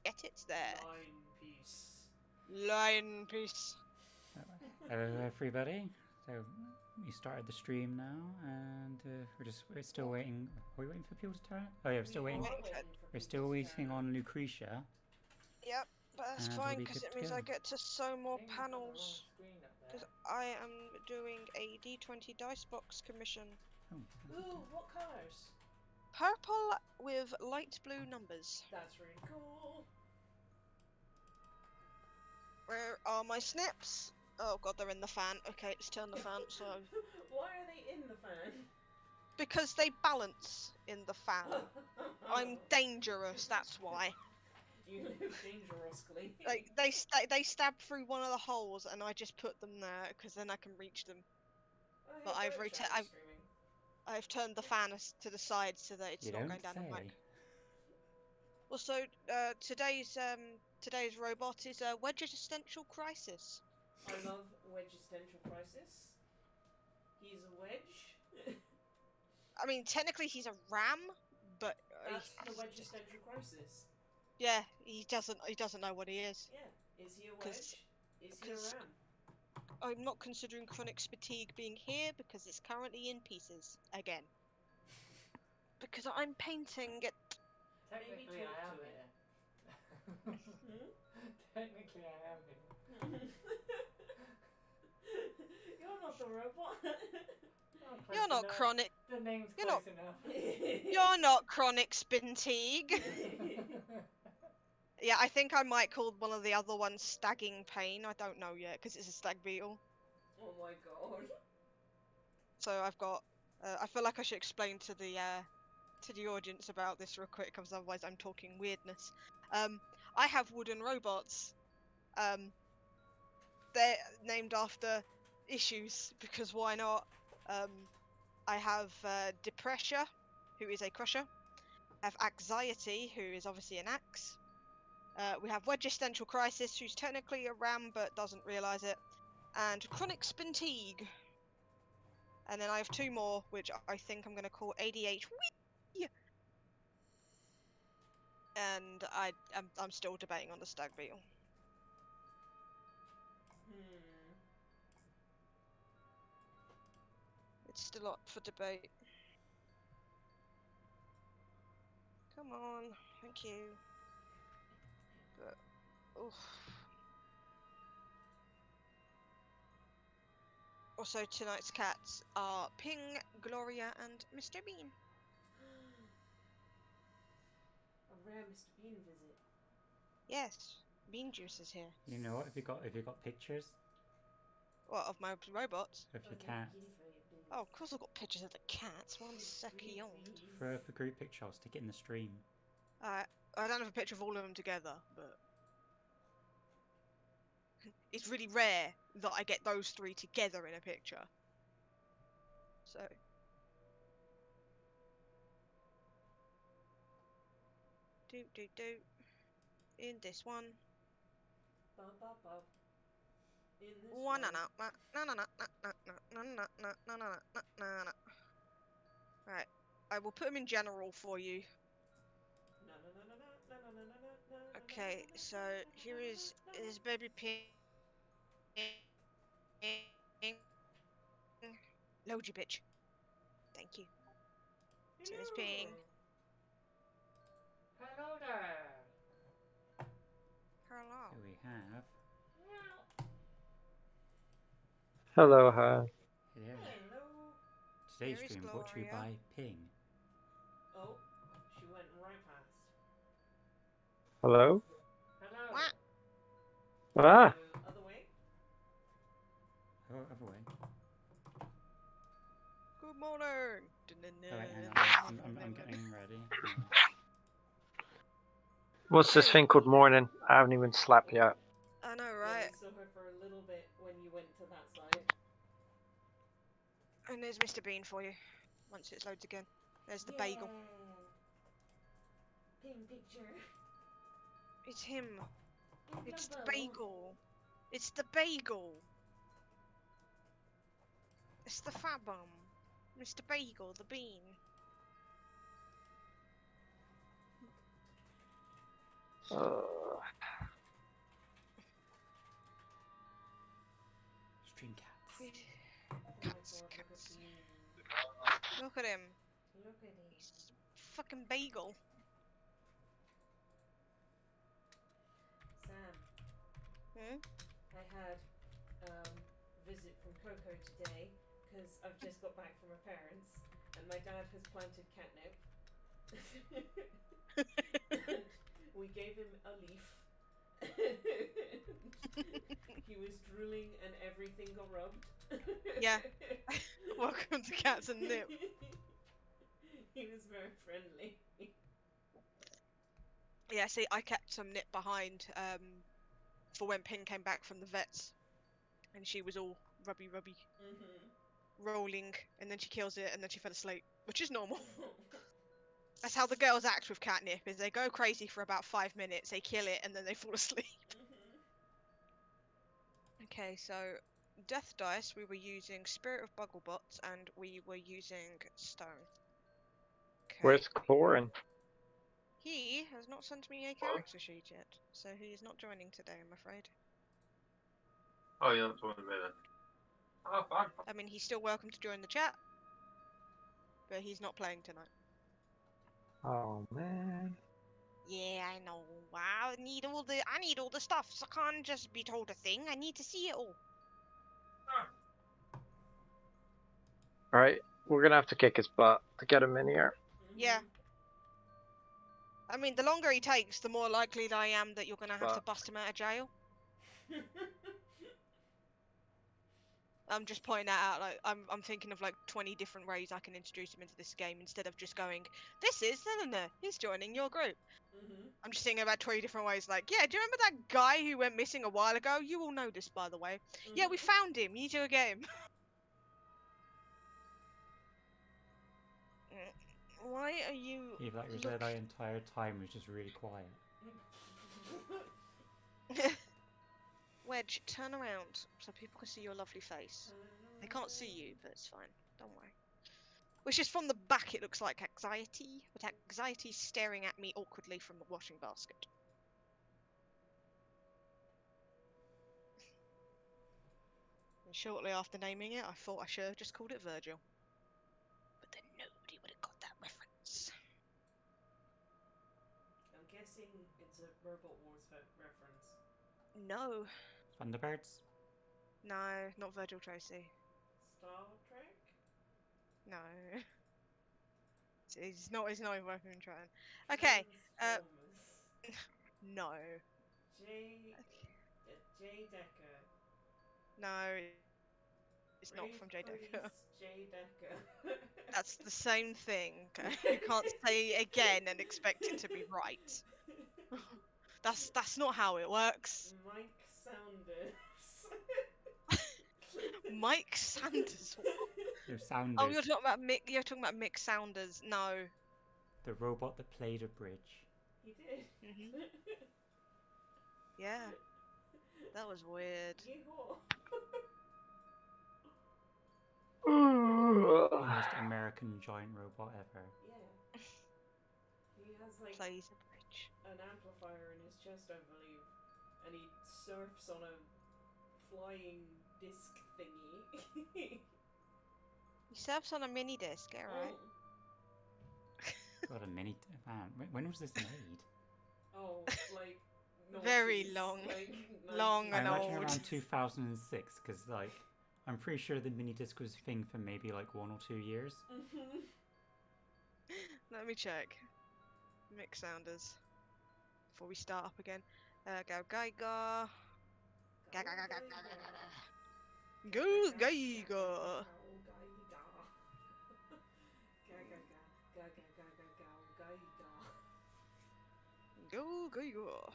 Get it there. Line piece. Line piece. Hello, everybody. So we started the stream now, and we're still waiting. Are we waiting for people to turn? Oh yeah, we're still waiting. We're still waiting on Lucretia. Yep, but that's And fine we'll be because good it to means go. I get to sew more Ping's on the wrong panels. screen up there. Because I am doing a D20 dice box commission. Oh, Ooh, what colours? Purple with light blue numbers. That's really cool. Where are my snips? Oh god, they're in the fan. Okay, let's turn the fan. So Why are they in the fan? because they balance in the fan. I'm dangerous. That's why. You live dangerously. Like they stab through one of the holes, and I just put them there because then I can reach them. Oh, hey, But I've Photoshop streaming. I've turned the fan to the side so that it's you not don't going down the say. mic. Also, today's robot is a wedge existential crisis. I love wedge existential crisis. He's a wedge. I mean, technically he's a ram, but That's the wedge existential crisis. yeah, he doesn't know what he is. Yeah. Is he a wedge? Is he a ram? I'm not considering chronic fatigue being here because it's currently in pieces again. Because I'm painting it. Technically, I am here. Technically, I am here. You're not the robot. You're not chronic. The name's You're close not. enough. You're not chronic fatigue. Yeah, I think I might call one of the other ones stagging pain. I don't know yet because it's a stag beetle. Oh my god. So I've got. I feel like I should explain to the audience about this real quick, because otherwise I'm talking weirdness. I have wooden robots. They're named after issues because why not? I have Depressia, who is a crusher. I have Anxiety, who is obviously an axe. We have Wedge Existential Crisis, who's technically a ram but doesn't realise it. And Chronic Fatigue. And then I have two more, which I think I'm going to call ADH. And I'm still debating on the stag beetle. It's still up for debate. Come on, thank you. But, oof. Also, tonight's cats are Ping, Gloria, and Mr. Bean. A rare Mr. Bean visit. Yes, Bean Juice is here. You know what? Have you got pictures What, of my robots? of your cat? Oh, of course I've got pictures of the cats. 1 second. Throw up a group picture. I'll stick it in the stream. I don't have a picture of all of them together, but it's really rare that I get those three together in a picture. So. In this one. In this one. Right, I will put them in general for you. Okay, so here is baby Ping. Load you, bitch. Thank you. So there's Ping. Hello there. Hello. Here we have. Hello, hi. Hello. Hello. Today's Here is stream brought to you Gloria. by Ping. Oh, she went right past. Hello? Hello. What? Ah! Other way? Oh, other way. Good morning. Oh wait, hang on. I'm getting ready. What's this thing called morning? I haven't even slept yet. I know, Yeah, right? we saw her for a little bit when you went to that side. And there's Mr. Bean for you. Once it loads again. There's the bagel. Ping picture. It's him. It's the Bubble. bagel. It's the bagel. It's the fat bum. Mr. Bagel, the bean. Stream cats. Oh my Cats, god, look at cats. Bean. Look at him. Look at him. He's fucking bagel. Sam, Hmm? I had visit from Coco today because I've just got back from my parents and my dad has planted catnip. And we gave him a leaf. He was drooling and everything got rubbed. Yeah. Welcome to Cats and Nip. He was very friendly. Yeah, see, I kept some Nip behind for when Ping came back from the vets. And she was all rubby, rolling, and then she kills it, and then she fell asleep, which is normal. That's how the girls act with catnip, is they go crazy for about 5 minutes, they kill it, and then they fall asleep. Okay, so death dice, we were using Spirit of Bugglebots, and we were using Stone. Okay. Where's Corin? He has not sent me a character sheet yet, so he is not joining today, I'm afraid. Oh, you're not joining me then. Oh, fine. I mean, he's still welcome to join the chat, but he's not playing tonight. Oh man. Yeah, I know. Wow, I need all the stuff. So I can't just be told a thing. I need to see it all. Alright, we're gonna have to kick his butt to get him in here. Yeah. I mean, the longer he takes, the more likely I am that you're gonna have to bust him out of jail. I'm just pointing that out. Like, I'm thinking of like 20 different ways I can introduce him into this game instead of just going, "This is no. He's joining your group." I'm just thinking about 20 different ways. Like, yeah, do you remember that guy who went missing a while ago? You all know this, by the way. Yeah, we found him. You need to go get him. Why are you? Yeah, that was there that entire time was just really quiet. Wedge, turn around so people can see your lovely face. They can't see you, but it's fine. Don't worry. Which is from the back, it looks like anxiety, but anxiety's staring at me awkwardly from the washing basket. And shortly after naming it, I thought I should have just called it Virgil. But then nobody would have got that reference. I'm guessing it's a Robot Wars reference. No. Thunderbirds? No, not Virgil Tracy. Star Trek? No. It's not even worth even trying. Okay. Transformers. No. J Decker. No. It's not from J Decker. J Decker. That's the same thing. Okay? You can't say it again and expect it to be right. That's not how it works. Mike Saunders. Mike Sanders. What? No, Sounders. Oh, you're talking about Mick. You're talking about Mick Sounders. No. The robot that played a bridge. He did. Yeah. That was weird. First American giant robot ever. Yeah. He has like Plays a bridge. an amplifier in his chest, I believe, and he surfs on a flying disc thingy. He surfs on a mini disc, alright. Got a mini. Man, when was this made? Oh, like. Very long. Like, long I and imagine old. around 2006, because like I'm pretty sure the mini disc was a thing for maybe like 1 or 2 years. Let me check. Mick Sounders. Before we start up again. Go Geiger. Go Geiger. Go Geiger.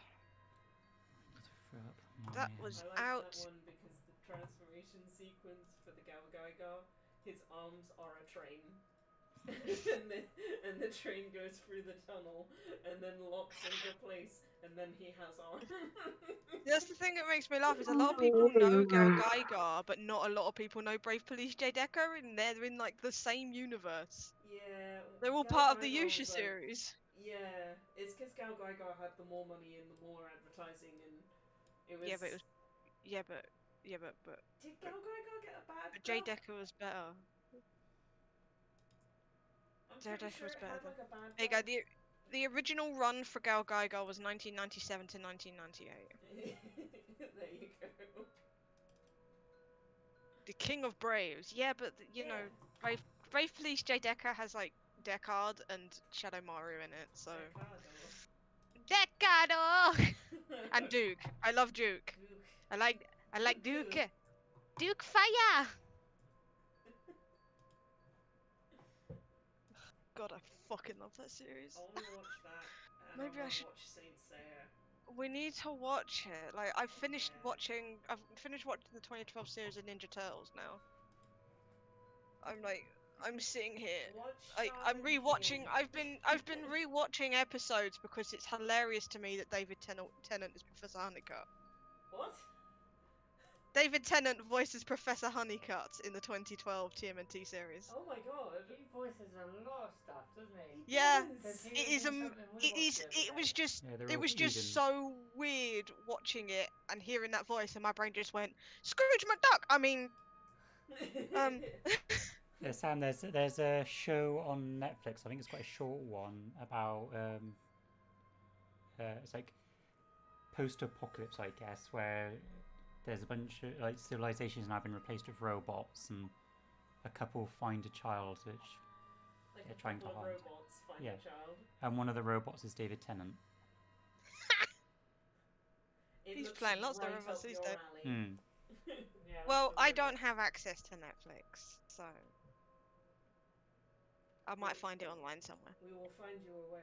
That was I like out. that one because the transformation sequence for the Gaiga, his arms are a train. and the train goes through the tunnel and then locks into place and then he has arms. That's the thing that makes me laugh is a lot of people know Geiger, but not a lot of people know Brave Police J Decker, and they're in like the same universe. Yeah. They're all part of the Yusha series. Yeah, it's because Gal Gaigar had the more money and the more advertising, and it was. Yeah, but it was. But Did Gal Gaigar get a bad Jay book? Decker was better. I'm Jay pretty Decker sure was it better had than. like a bad There you go. book. The original run for Gal Gaigar was 1997 to 1998. There you go. The King of Braves. Yeah, but you know, Yeah. Brave Police Jay Decker has like Deckard and Shadow Maru in it, so. Deckard! And Duke. I love Duke. Duke. I like Duke. Duke. Duke fire! God, I fucking love that series. I want to watch that, and Maybe I I want to should. watch Saint Seiya. We need to watch it. Like I've finished Yeah. watching. I've finished watching the 2012 series of Ninja Turtles now. I'm sitting here. Watch I'm Shaolin rewatching. King. I've been rewatching episodes because it's hilarious to me that David Tennant is Professor Honeycutt. What? David Tennant voices Professor Honeycutt in the 2012 TMNT series. Oh my god. He voices a lot of stuff, doesn't he? Yeah, Does Does. he it is. do something we It watched is. the other It was day? just. Yeah, they're It all was just Eden. so weird watching it and hearing that voice, and my brain just went Scrooge McDuck. I mean, Yeah, Sam, there's a show on Netflix. I think it's quite a short one about it's like post-apocalypse, I guess, where there's a bunch of like civilizations now been replaced with robots, and a couple find a child, which Like they're a trying couple to of hide. robots find Yeah. a child. And one of the robots is David Tennant. It He's looks playing lots of right robots up these your days. alley. Hmm. Yeah, Well, lots of I don't robots. have access to Netflix, so I might find it online somewhere. We will find you a way.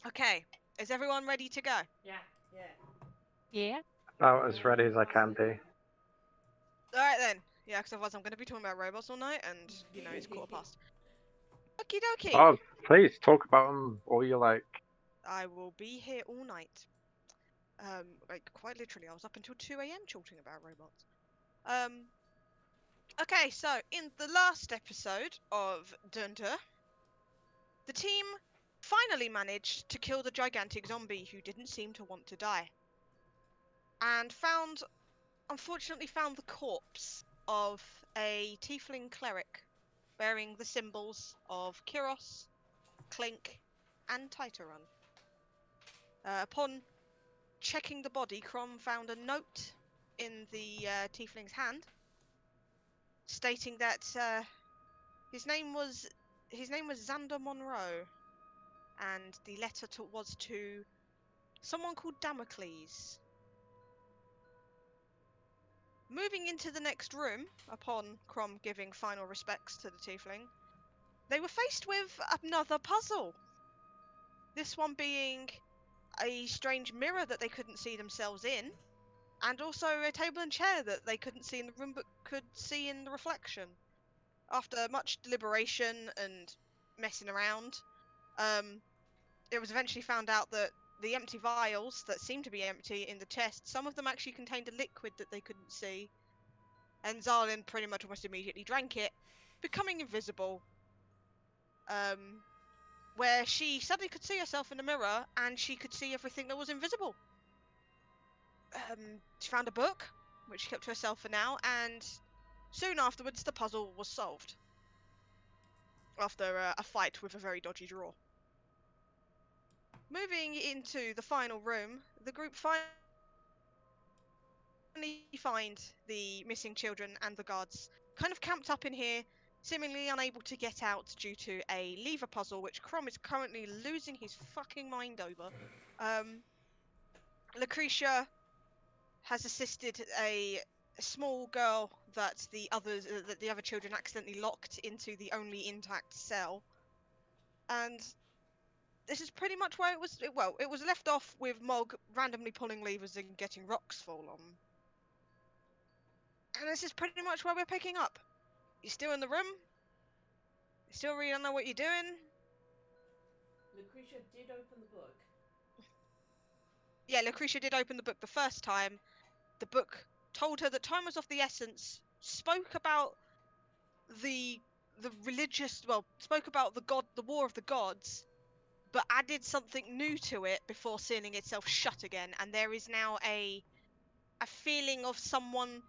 Okay, is everyone ready to go? Yeah. Yeah. Yeah. About as ready as I can be. All right then. Yeah, because otherwise I'm going to be talking about robots all night, and you know it's 1:15. Okie dokie. Oh, please talk about them all you like. I will be here all night. Like quite literally, I was up until 2 a.m. talking about robots. Okay, so in the last episode of Dunda, the team finally managed to kill the gigantic zombie who didn't seem to want to die, and unfortunately found the corpse of a tiefling cleric bearing the symbols of Kyros, Clink, and Titaran. Upon checking the body, Crom found a note in the tiefling's hand, stating that his name was Xander Monroe, and the letter was to someone called Damocles. Moving into the next room, upon Crom giving final respects to the tiefling, they were faced with another puzzle. This one being a strange mirror that they couldn't see themselves in, and also a table and chair that they couldn't see in the room but could see in the reflection. After much deliberation and messing around, it was eventually found out that the empty vials that seemed to be empty in the chest, some of them actually contained a liquid that they couldn't see, and Zarlin pretty much almost immediately drank it, becoming invisible. Where she suddenly could see herself in the mirror, and she could see everything that was invisible. She found a book, which she kept to herself for now, and soon afterwards the puzzle was solved. After a fight with a very dodgy drawer. Moving into the final room, the group finally find the missing children and the guards kind of camped up in here, seemingly unable to get out due to a lever puzzle, which Crom is currently losing his fucking mind over. Lucretia has assisted a small girl that the other children accidentally locked into the only intact cell, and this is pretty much where it was. It was left off with Mog randomly pulling levers and getting rocks fall on. And this is pretty much where we're picking up. You're still in the room? You still really don't know what you're doing? Lucretia did open the book. Yeah, Lucretia did open the book the first time. The book told her that time was of the essence, spoke about the the religious, well, spoke about the war of the gods, but added something new to it before sealing itself shut again, and there is now a feeling of someone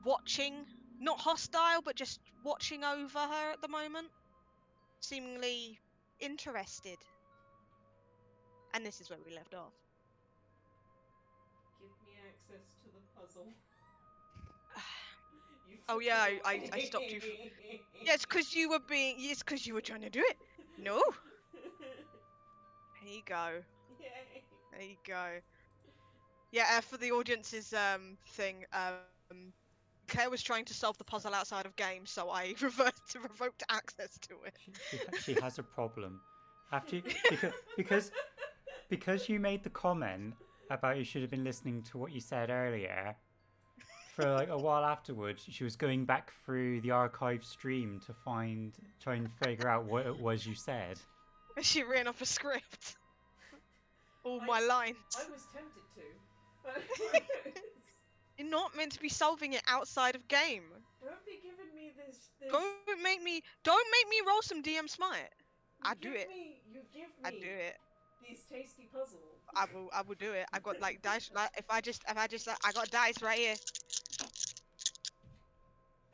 watching, not hostile, but just watching over her at the moment, seemingly interested. And this is where we left off. Give me access to the puzzle. You Oh took yeah, it I stopped you. Yeah, it's because you were trying to do it. No. There you go. Yay. There you go. Yeah, for the audience's thing, Claire was trying to solve the puzzle outside of game, so I revoked access to it. She has a problem. After because you made the comment about you should have been listening to what you said earlier. For like a while afterwards, she was going back through the archive stream to try and figure out what it was you said. She ran off a script. All my lines. I was tempted to. You're not meant to be solving it outside of game. Don't be giving me this. Don't make me roll some DM Smite. I do it. You give me. I do it. These tasty puzzles. I will do it. I got like dice. Like if I just like, I got dice right here.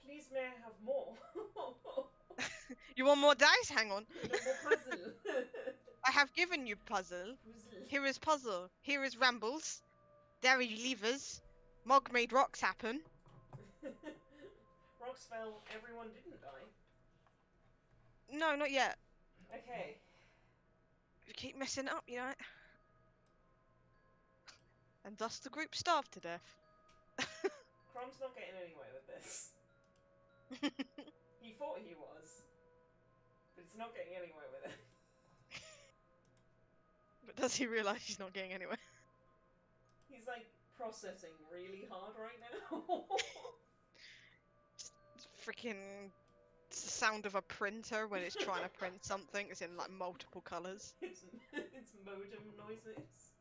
Please, may I have more? You want more dice? Hang on. No more puzzle. I have given you puzzle. Here is puzzle. Here is rambles. There are levers. Mog made rocks happen. Rocks fell. Everyone didn't die. No, not yet. Okay. You keep messing up, you know. And thus the group starved to death. Crom's not getting anywhere with this. He thought he was, but he's not getting anywhere with it. But does he realise he's not getting anywhere? He's like processing really hard right now. Just freaking the sound of a printer when it's trying to print something. It's in like multiple colours. It's modem noises.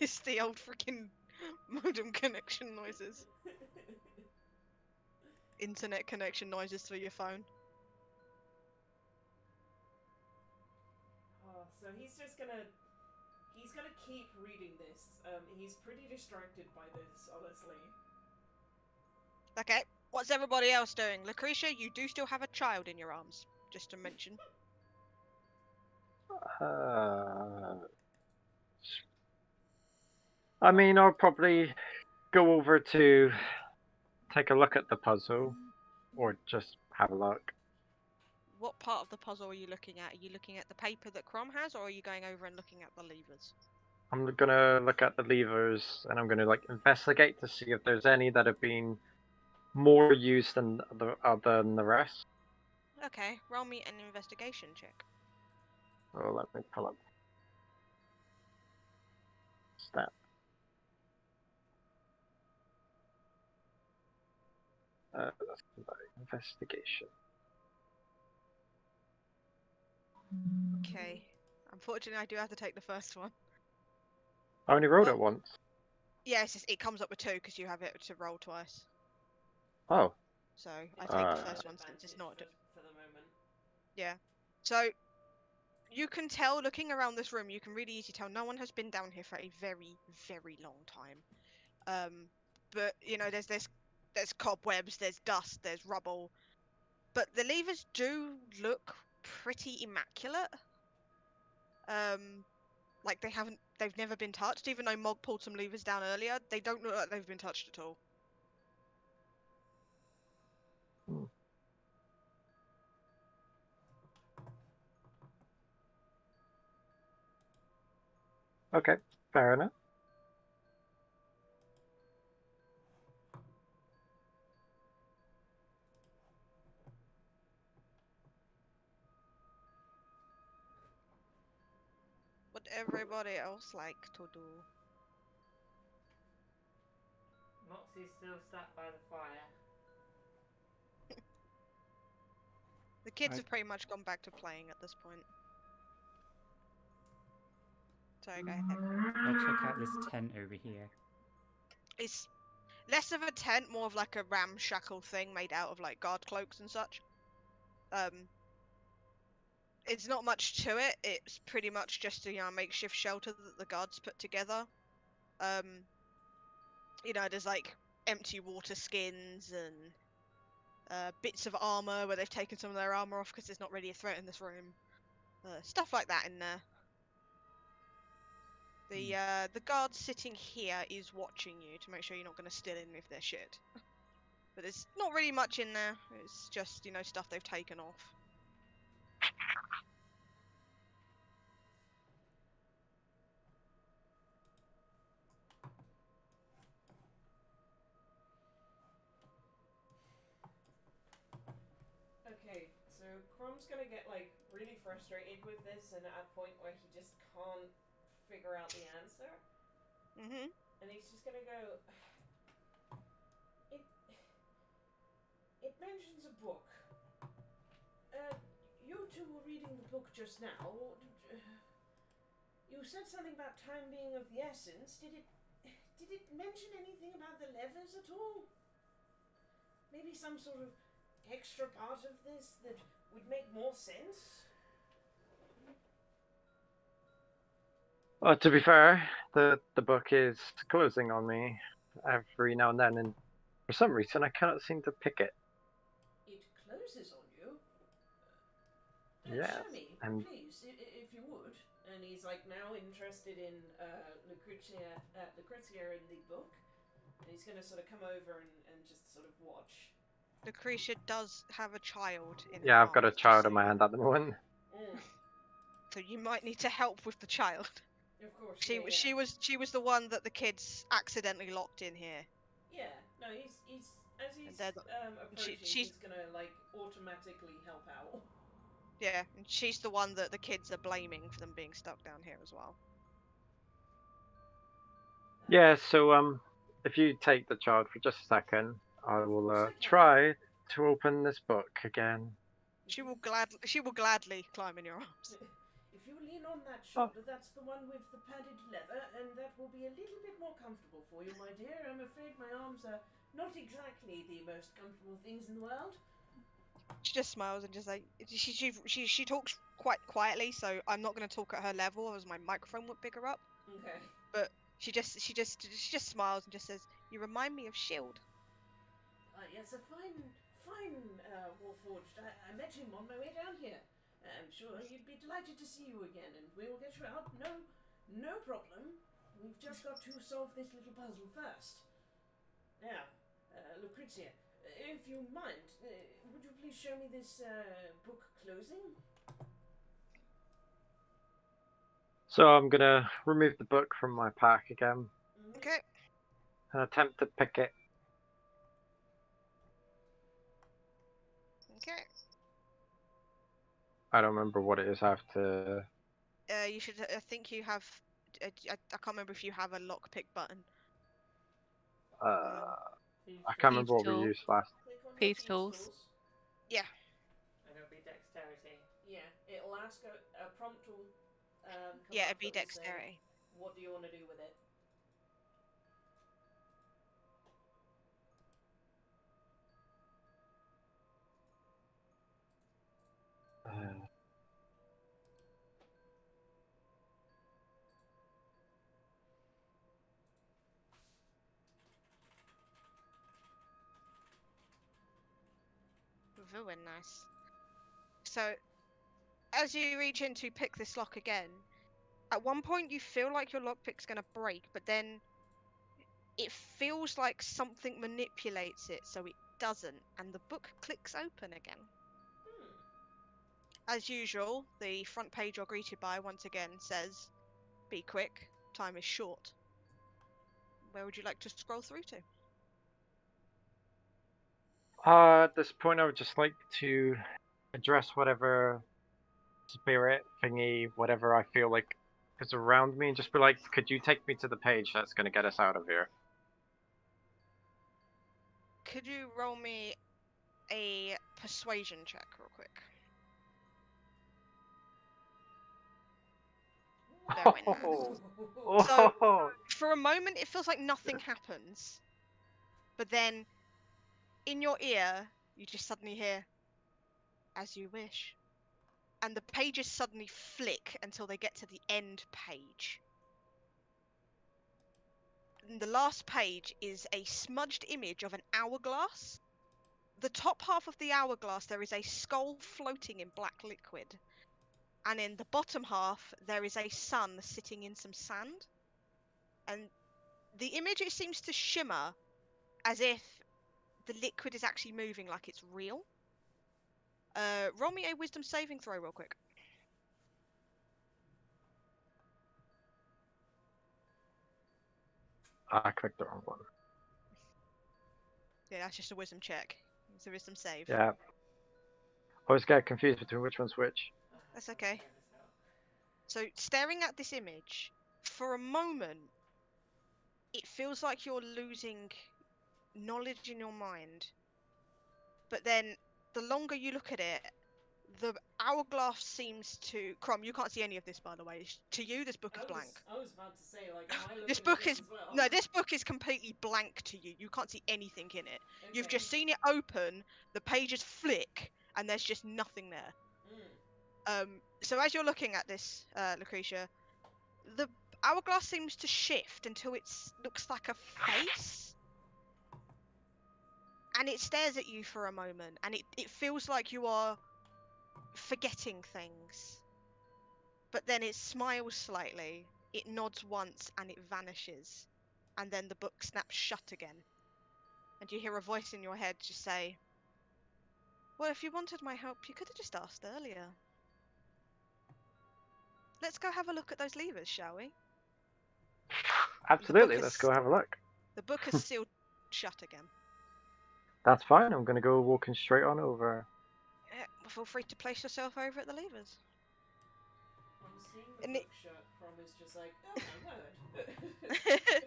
It's the old freaking modem connection noises. Internet connection noises through your phone. Oh, so he's gonna keep reading this. He's pretty distracted by this, honestly. Okay, what's everybody else doing? Lucretia, you do still have a child in your arms, just to mention. I mean, I'll probably go over to take a look at the puzzle, or just have a look. What part of the puzzle are you looking at? Are you looking at the paper that Crom has, or are you going over and looking at the levers? I'm gonna look at the levers, and I'm gonna like investigate to see if there's any that have been more used than the rest. Okay, roll me an investigation check. Oh, let me pull up stat. That's investigation. Okay. Unfortunately, I do have to take the first one. I only rolled it once. Yeah, it comes up with 2 because you have it to roll twice. Oh. So I take the first one since it's not. For the moment. Yeah. So you can tell, looking around this room, you can really easily tell no one has been down here for a very, very long time. But you know, there's cobwebs, there's dust, there's rubble, but the levers do look pretty immaculate. Like they've never been touched. Even though Mog pulled some levers down earlier, they don't look like they've been touched at all. Okay, fair enough. What everybody else like to do? Moxie's still sat by the fire. The kids I- have pretty much gone back to playing at this point. So go ahead. I'll check out this tent over here. It's less of a tent, more of like a ramshackle thing made out of like guard cloaks and such. It's not much to it. It's pretty much just a makeshift shelter that the guards put together. There's like empty water skins and bits of armor where they've taken some of their armor off because there's not really a threat in this room. Stuff like that in there. The guard sitting here is watching you to make sure you're not going to steal in with their shit. But there's not really much in there. It's just, stuff they've taken off. Okay, so Crom's gonna get like really frustrated with this, and at a point where he just can't figure out the answer, and he's just gonna go. It mentions a book. You two were reading the book just now. You said something about time being of the essence. Did it mention anything about the levers at all? Maybe some sort of extra part of this that would make more sense? Well, to be fair, the book is closing on me every now and then, and for some reason I cannot seem to pick it. It closes on you? Yes, Show me, please, if you would. And he's like now interested in Lucrezia in the book. And he's going to sort of come over and just sort of watch. Lucretia does have a child in her Yeah, I've got a arms, child in my hand at the moment. So you might need to help with the child. Of course. She was the one that the kids accidentally locked in here. Yeah. No, he's as he's approaching, he's gonna like automatically help out. Yeah, and she's the one that the kids are blaming for them being stuck down here as well. Yeah, so if you take the child for just a second, I will try to open this book again. She will gladly climb in your arms. If you lean on that shoulder, that's the one with the padded leather, and that will be a little bit more comfortable for you, my dear. I'm afraid my arms are not exactly the most comfortable things in the world. She just smiles and just like she talks quite quietly, so I'm not going to talk at her level as my microphone would pick her up. Okay. But she just smiles and just says, "You remind me of Shield." Yes, a fine Warforged. I met him on my way down here. I'm sure he'd be delighted to see you again, and we will get you out. No problem. We've just got to solve this little puzzle first. Now, Lucrezia, if you mind, would you please show me this book closing? So I'm gonna remove the book from my pack again. Okay. And attempt to pick it. Okay. I don't remember what it is. I have to. You should. I think you have. I can't remember if you have a lockpick button. I can't remember what we used last. Peace tools. Yeah. And it'll be dexterity. Yeah, it'll ask a prompt will come Yeah, up it'd be that will dexterity. say, what do you want to do with it? Very nice. So, as you reach in to pick this lock again, at one point you feel like your lockpick's gonna break, but then it feels like something manipulates it so it doesn't, and the book clicks open again. As usual, the front page you're greeted by once again says, "Be quick, time is short." Where would you like to scroll through to? At this point, I would just like to address whatever spirit thingy, whatever I feel like is around me, and just be like, could you take me to the page that's going to get us out of here? Could you roll me a persuasion check real quick? Very nice. So, for a moment, it feels like nothing happens. But then, in your ear, you just suddenly hear, "As you wish." And the pages suddenly flick until they get to the end page. And the last page is a smudged image of an hourglass. The top half of the hourglass, there is a skull floating in black liquid. And in the bottom half, there is a sun sitting in some sand. And the image, it seems to shimmer as if the liquid is actually moving like it's real. Roll me a wisdom saving throw real quick. I clicked the wrong one. Yeah, that's just a wisdom check. It's a wisdom save. Yeah. I always get confused between which one's which. That's okay. So, staring at this image, for a moment, it feels like you're losing knowledge in your mind. But then, the longer you look at it, the hourglass seems to... Crom, you can't see any of this, by the way. To you, this book is blank. I was about to say, like, am I looking This at book this is... as well? No, this book is completely blank to you. You can't see anything in it. Okay. You've just seen it open, the pages flick, and there's just nothing there. So as you're looking at this, Lucretia, the hourglass seems to shift until it looks like a face. And it stares at you for a moment, and it feels like you are forgetting things. But then it smiles slightly, it nods once, and it vanishes. And then the book snaps shut again. And you hear a voice in your head just say, "Well, if you wanted my help, you could have just asked earlier. Let's go have a look at those levers, shall we?" Absolutely, let's go have a look. The book has sealed shut again. That's fine, I'm gonna go walking straight on over. Yeah, feel free to place yourself over at the levers. I'm seeing the And book shut. Crom is just like, oh my word.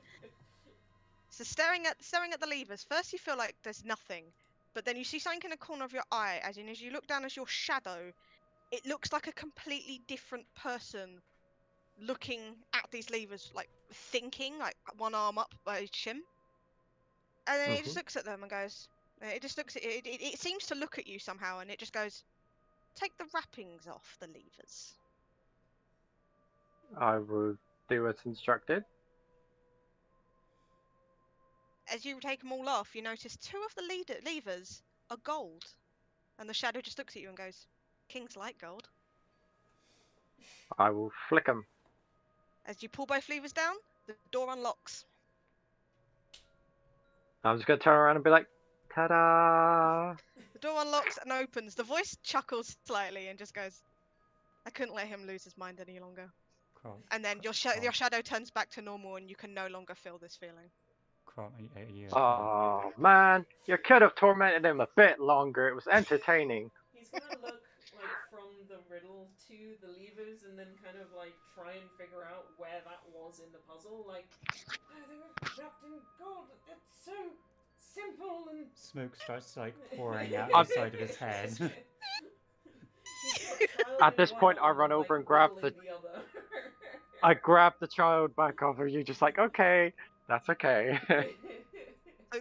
So staring at the levers, first you feel like there's nothing, but then you see something in the corner of your eye, as you look down as your shadow, it looks like a completely different person looking at these levers, like thinking, like one arm up by his chin. And then it just looks at them and goes, it just looks at it, it seems to look at you somehow, and it just goes, "Take the wrappings off the levers." I will do as instructed. As you take them all off, you notice two of the levers are gold. And the shadow just looks at you and goes, "Kings like gold." I will flick them. As you pull both levers down, the door unlocks. I'm just gonna turn around and be like, ta-da! The door unlocks and opens. The voice chuckles slightly and just goes, "I couldn't let him lose his mind any longer." Crom, And then your shadow turns back to normal and you can no longer feel this feeling. Crom, are you okay? Oh man, you could have tormented him a bit longer. It was entertaining. He's gonna look like from the riddle to the levers and then kind of like try and figure out where that was in the puzzle. Like, oh, they were wrapped in gold. It's so simple and Smoke starts like pouring out the side of his head. At this point, I run over and grab the. I grab the child back over you, just like, okay, that's okay.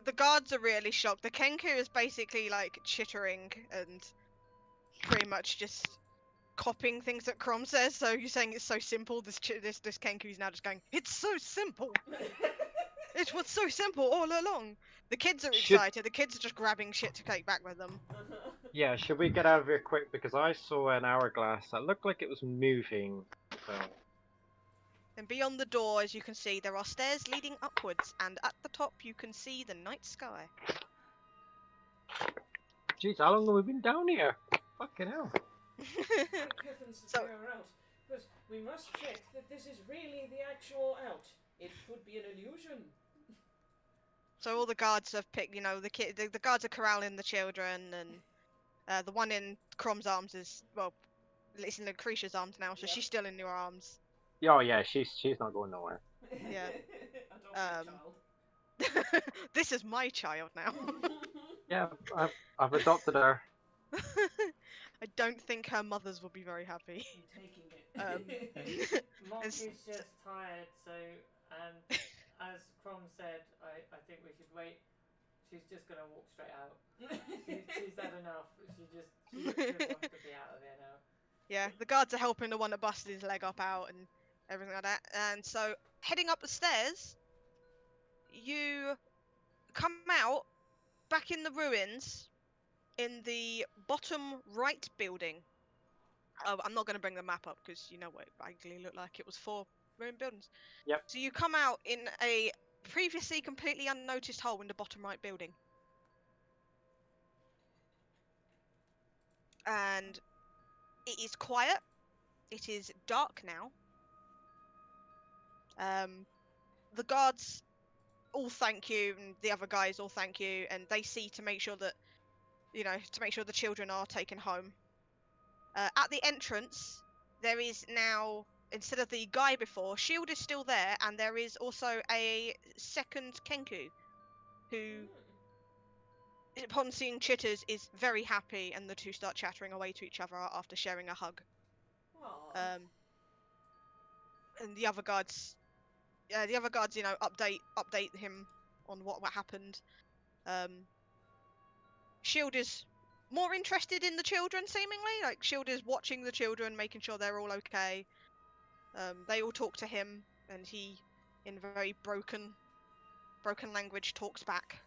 The guards are really shocked. The Kenku is basically like chittering and pretty much just copying things that Crom says. So you're saying it's so simple. This Kenku is now just going, "It's so simple. It was so simple all along." The kids are excited. The kids are just grabbing shit to take back with them. Yeah, should we get out of here quick? Because I saw an hourglass that looked like it was moving. So. And beyond the door, as you can see, there are stairs leading upwards, and at the top you can see the night sky. Jeez, how long have we been down here? Fucking hell. So, but we must check that this is really the actual out. It could be an illusion. So all the guards have picked, the guards are corralling the children, and the one in Crom's arms is, well, it's in Lucretia's arms now, so she's still in your arms. Oh yeah, she's not going nowhere. Yeah. Child. This is my child now. Yeah, I've adopted her. I don't think her mothers will be very happy. I'm taking it. Monk is just tired, so as Crom said, I think we should wait. she's just gonna walk straight out. She's had enough. She just wants to be out of there now. Yeah, the guards are helping the one that busted his leg up out and everything like that. And so, heading up the stairs, you come out back in the ruins in the bottom right building. Oh, I'm not going to bring the map up because you know what it vaguely looked like. It was 4 ruined buildings. Yep. So you come out in a previously completely unnoticed hole in the bottom right building. And it is quiet. It is dark now. The guards all thank you, and the other guys all thank you, and they see to make sure that, to make sure the children are taken home. At the entrance, there is now, instead of the guy before, Shield is still there, and there is also a second Kenku, who, upon seeing Chitters, is very happy, and the two start chattering away to each other after sharing a hug. Aw. And the other guards, update him on what happened. Shield is more interested in the children, seemingly. Like, Shield is watching the children, making sure they're all okay. They all talk to him, and he, in very broken language, talks back.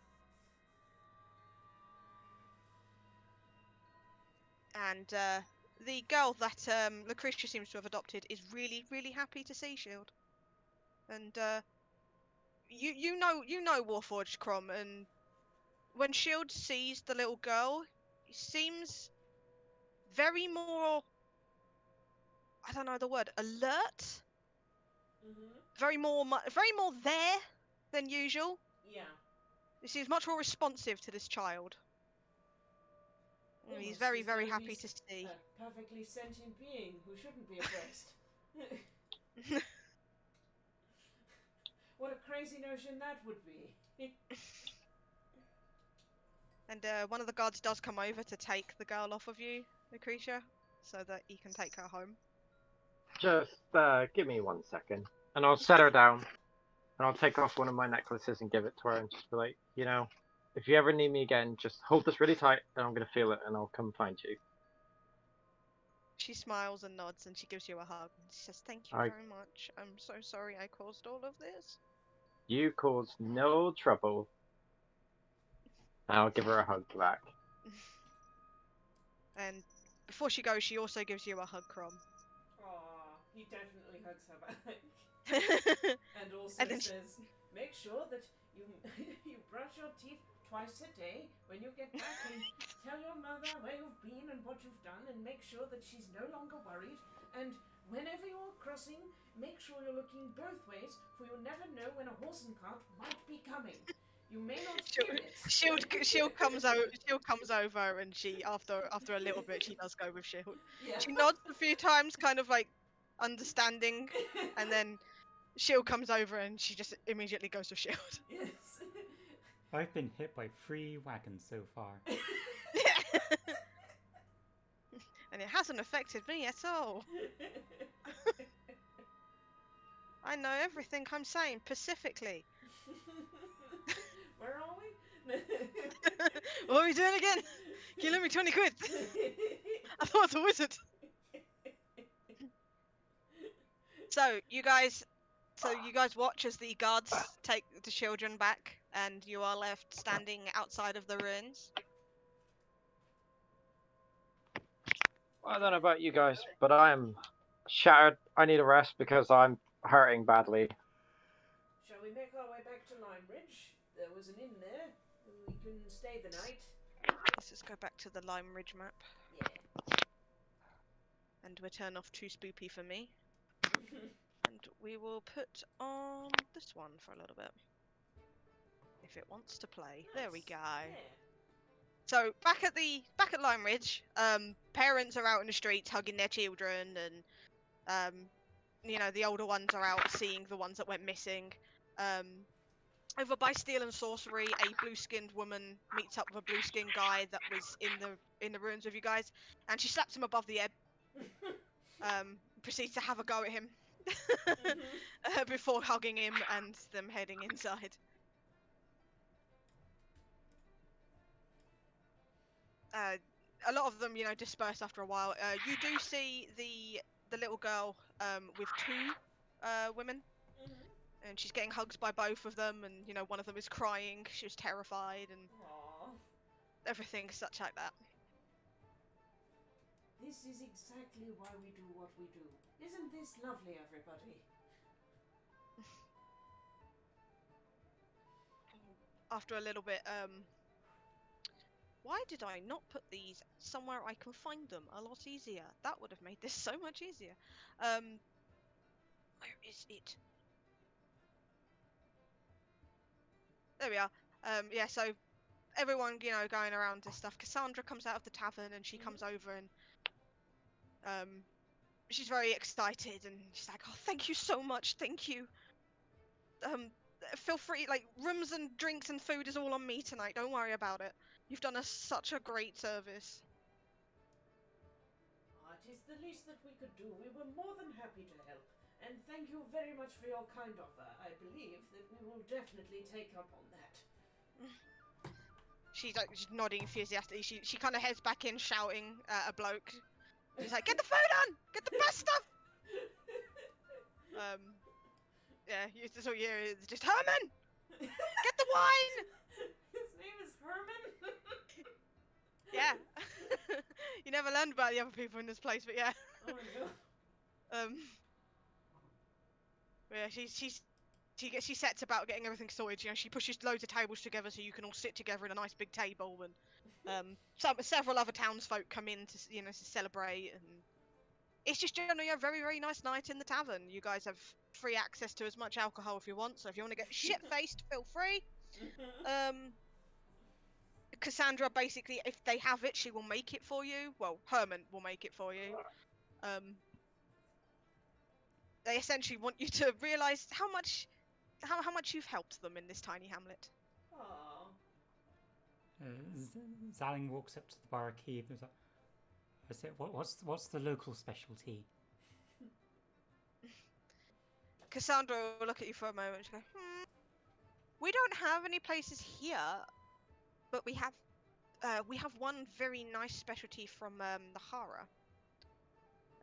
And the girl that Lucretia seems to have adopted is really, really happy to see Shield. And you know Warforged Crom, and when Shield sees the little girl, he seems very more, I don't know the word, alert. Very more there than usual. Yeah. He seems much more responsive to this child. He's Almost very, as very though happy he's to see. A perfectly sentient being who shouldn't be oppressed. What a crazy notion that would be. And one of the guards does come over to take the girl off of you, Lucretia, so that he can take her home. Just give me 1 second, and I'll set her down, and I'll take off one of my necklaces and give it to her, and just be like, if you ever need me again, just hold this really tight, and I'm gonna feel it, and I'll come find you. She smiles and nods, and she gives you a hug. She says, "Thank you very much. I'm so sorry I caused all of this." You caused no trouble. And I'll give her a hug back. And before she goes, she also gives you a hug, Crom. Aw, he definitely hugs her back. And also says, make sure that you you brush your teeth twice a day when you get back, and tell your mother where you've been and what you've done, and make sure that she's no longer worried. And whenever you're crossing, make sure you're looking both ways, for you'll never know when a horse and cart might be coming. You may not hear it. Shield comes over, and she, after a little bit, she does go with Shield. Yeah. She nods a few times, kind of like understanding, and then Shield comes over, and she just immediately goes with Shield. Yes. I've been hit by 3 wagons so far. And it hasn't affected me at all. I know everything I'm saying pacifically. Where are we? What are we doing again? Can you lend me 20 quid? I thought I was a wizard. So you guys watch as the guards take the children back, and you are left standing outside of the ruins. I don't know about you guys, but I am shattered. I need a rest because I'm hurting badly. Shall we make our way back to Lime Ridge? There was an inn there. We can stay the night. Let's just go back to the Lime Ridge map. Yeah. And we turn off Too Spoopy for me. And we will put on this one for a little bit. If it wants to play. Nice. There we go. Yeah. So back at Lime Ridge, parents are out in the streets hugging their children, and the older ones are out seeing the ones that went missing. Over by Steel and Sorcery, a blue-skinned woman meets up with a blue-skinned guy that was in the ruins with you guys, and she slaps him above the head. Proceeds to have a go at him before hugging him and them heading inside. a lot of them, disperse after a while. You do see the little girl with two women, Mm-hmm. and she's getting hugs by both of them, and one of them is crying. She was terrified, and Aww. everything such like that. This is exactly why we do what we do. Isn't this lovely, everybody? After a little bit, why did I not put these somewhere I can find them a lot easier? That would have made this so much easier. Where is it? There we are. Yeah, so everyone, going around this stuff. Cassandra comes out of the tavern and she comes over and she's very excited and she's like, "Oh, thank you so much, thank you. Feel free, like rooms and drinks and food is all on me tonight. Don't worry about it. You've done us such a great service." It is the least that we could do. We were more than happy to help. And thank you very much for your kind offer. I believe that we will definitely take up on that. She's nodding enthusiastically. She kind of heads back in, shouting at a bloke. She's like, "Get the food on! Get the best stuff!" Yeah, that's all you hear is just, "Herman! Get the wine!" His name is Herman? Yeah. You never learned about the other people in this place, but yeah. Oh no. Yeah, she sets about getting everything sorted. She pushes loads of tables together so you can all sit together in a nice big table, and several other townsfolk come in to to celebrate, and it's just generally a very, very nice night in the tavern. You guys have free access to as much alcohol if you want, so if you want to get shit-faced, feel free. Cassandra, basically, if they have it, she will make it for you. Well, Herman will make it for you. They essentially want you to realise how much you've helped them in this tiny hamlet. Aww. Zaling walks up to the barkeep and is like, I say, what's the local specialty? Cassandra will look at you for a moment and she'll go, "We don't have any places here, but we have one very nice specialty from the Hara."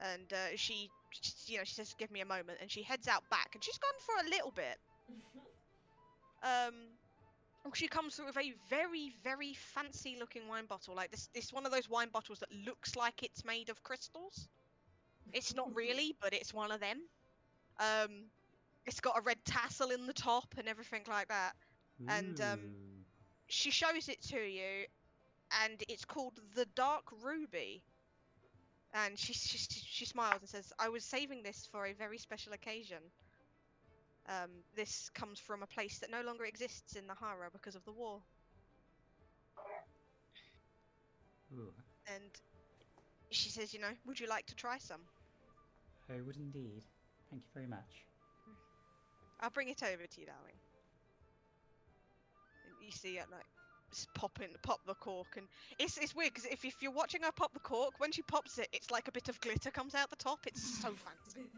And she says, "Give me a moment," and she heads out back, and she's gone for a little bit. She comes through with a very, very fancy looking wine bottle, like this one of those wine bottles that looks like it's made of crystals. It's not really, but it's one of them. It's got a red tassel in the top and everything like that. And she shows it to you, and it's called the Dark Ruby. And she smiles and says, "I was saving this for a very special occasion. This comes from a place that no longer exists in the Hara because of the war." Ooh. And she says, "Would you like to try some?" I would indeed. Thank you very much. I'll bring it over to you, darling. And you see it just pop the cork, and it's weird because if you're watching her pop the cork, when she pops it, it's like a bit of glitter comes out the top. It's so fancy.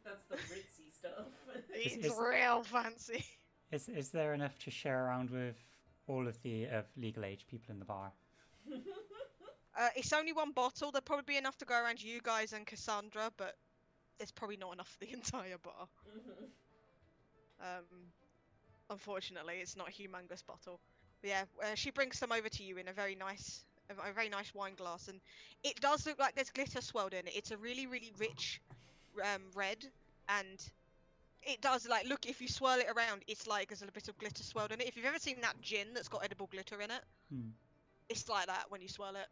That's the ritzy stuff. It's real fancy. Is there enough to share around with all of the legal age people in the bar? It's only one bottle. There'll probably be enough to go around you guys and Cassandra, but there's probably not enough for the entire bar. Unfortunately, it's not a humongous bottle. But yeah, she brings some over to you in a very nice wine glass, and it does look like there's glitter swirled in it. It's a really, really rich red, and it does look, if you swirl it around, it's like there's a bit of glitter swirled in it. If you've ever seen that gin that's got edible glitter in it, it's like that when you swirl it.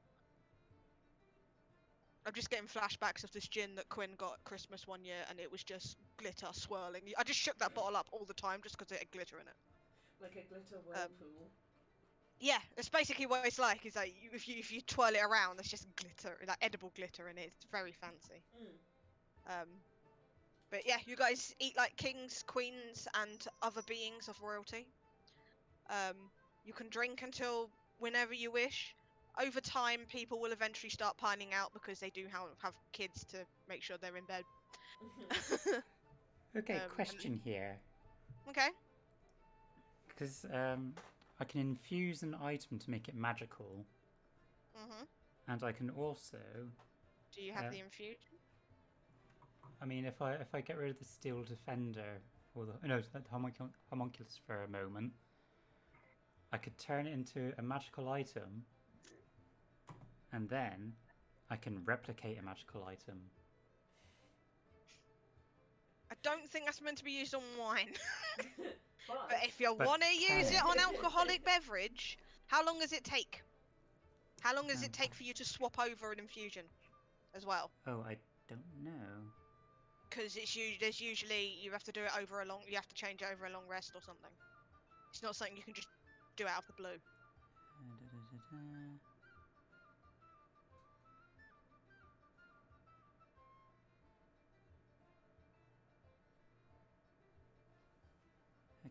I'm just getting flashbacks of this gin that Quinn got at Christmas one year, and it was just glitter swirling. I just shook that bottle up all the time just because it had glitter in it. Like a glitter whirlpool. Yeah, that's basically what it's like. Is like if you twirl it around, there's just glitter, like edible glitter in it. It's very fancy. But yeah, you guys eat like kings, queens, and other beings of royalty. You can drink until whenever you wish. Over time, people will eventually start piling out because they do have kids to make sure they're in bed. Okay, question here. Okay. Because I can infuse an item to make it magical, and I can also. Do you have the infusion? I mean, if I get rid of the steel defender or the homunculus for a moment, I could turn it into a magical item, and then I can replicate a magical item. I don't think that's meant to be used on wine. But, But if you want to use it on alcoholic beverage, how long does it take? How long does it take for you to swap over an infusion as well? Oh, I don't know. Because there's usually you have to do it over you have to change it over a long rest or something. It's not something you can just do out of the blue.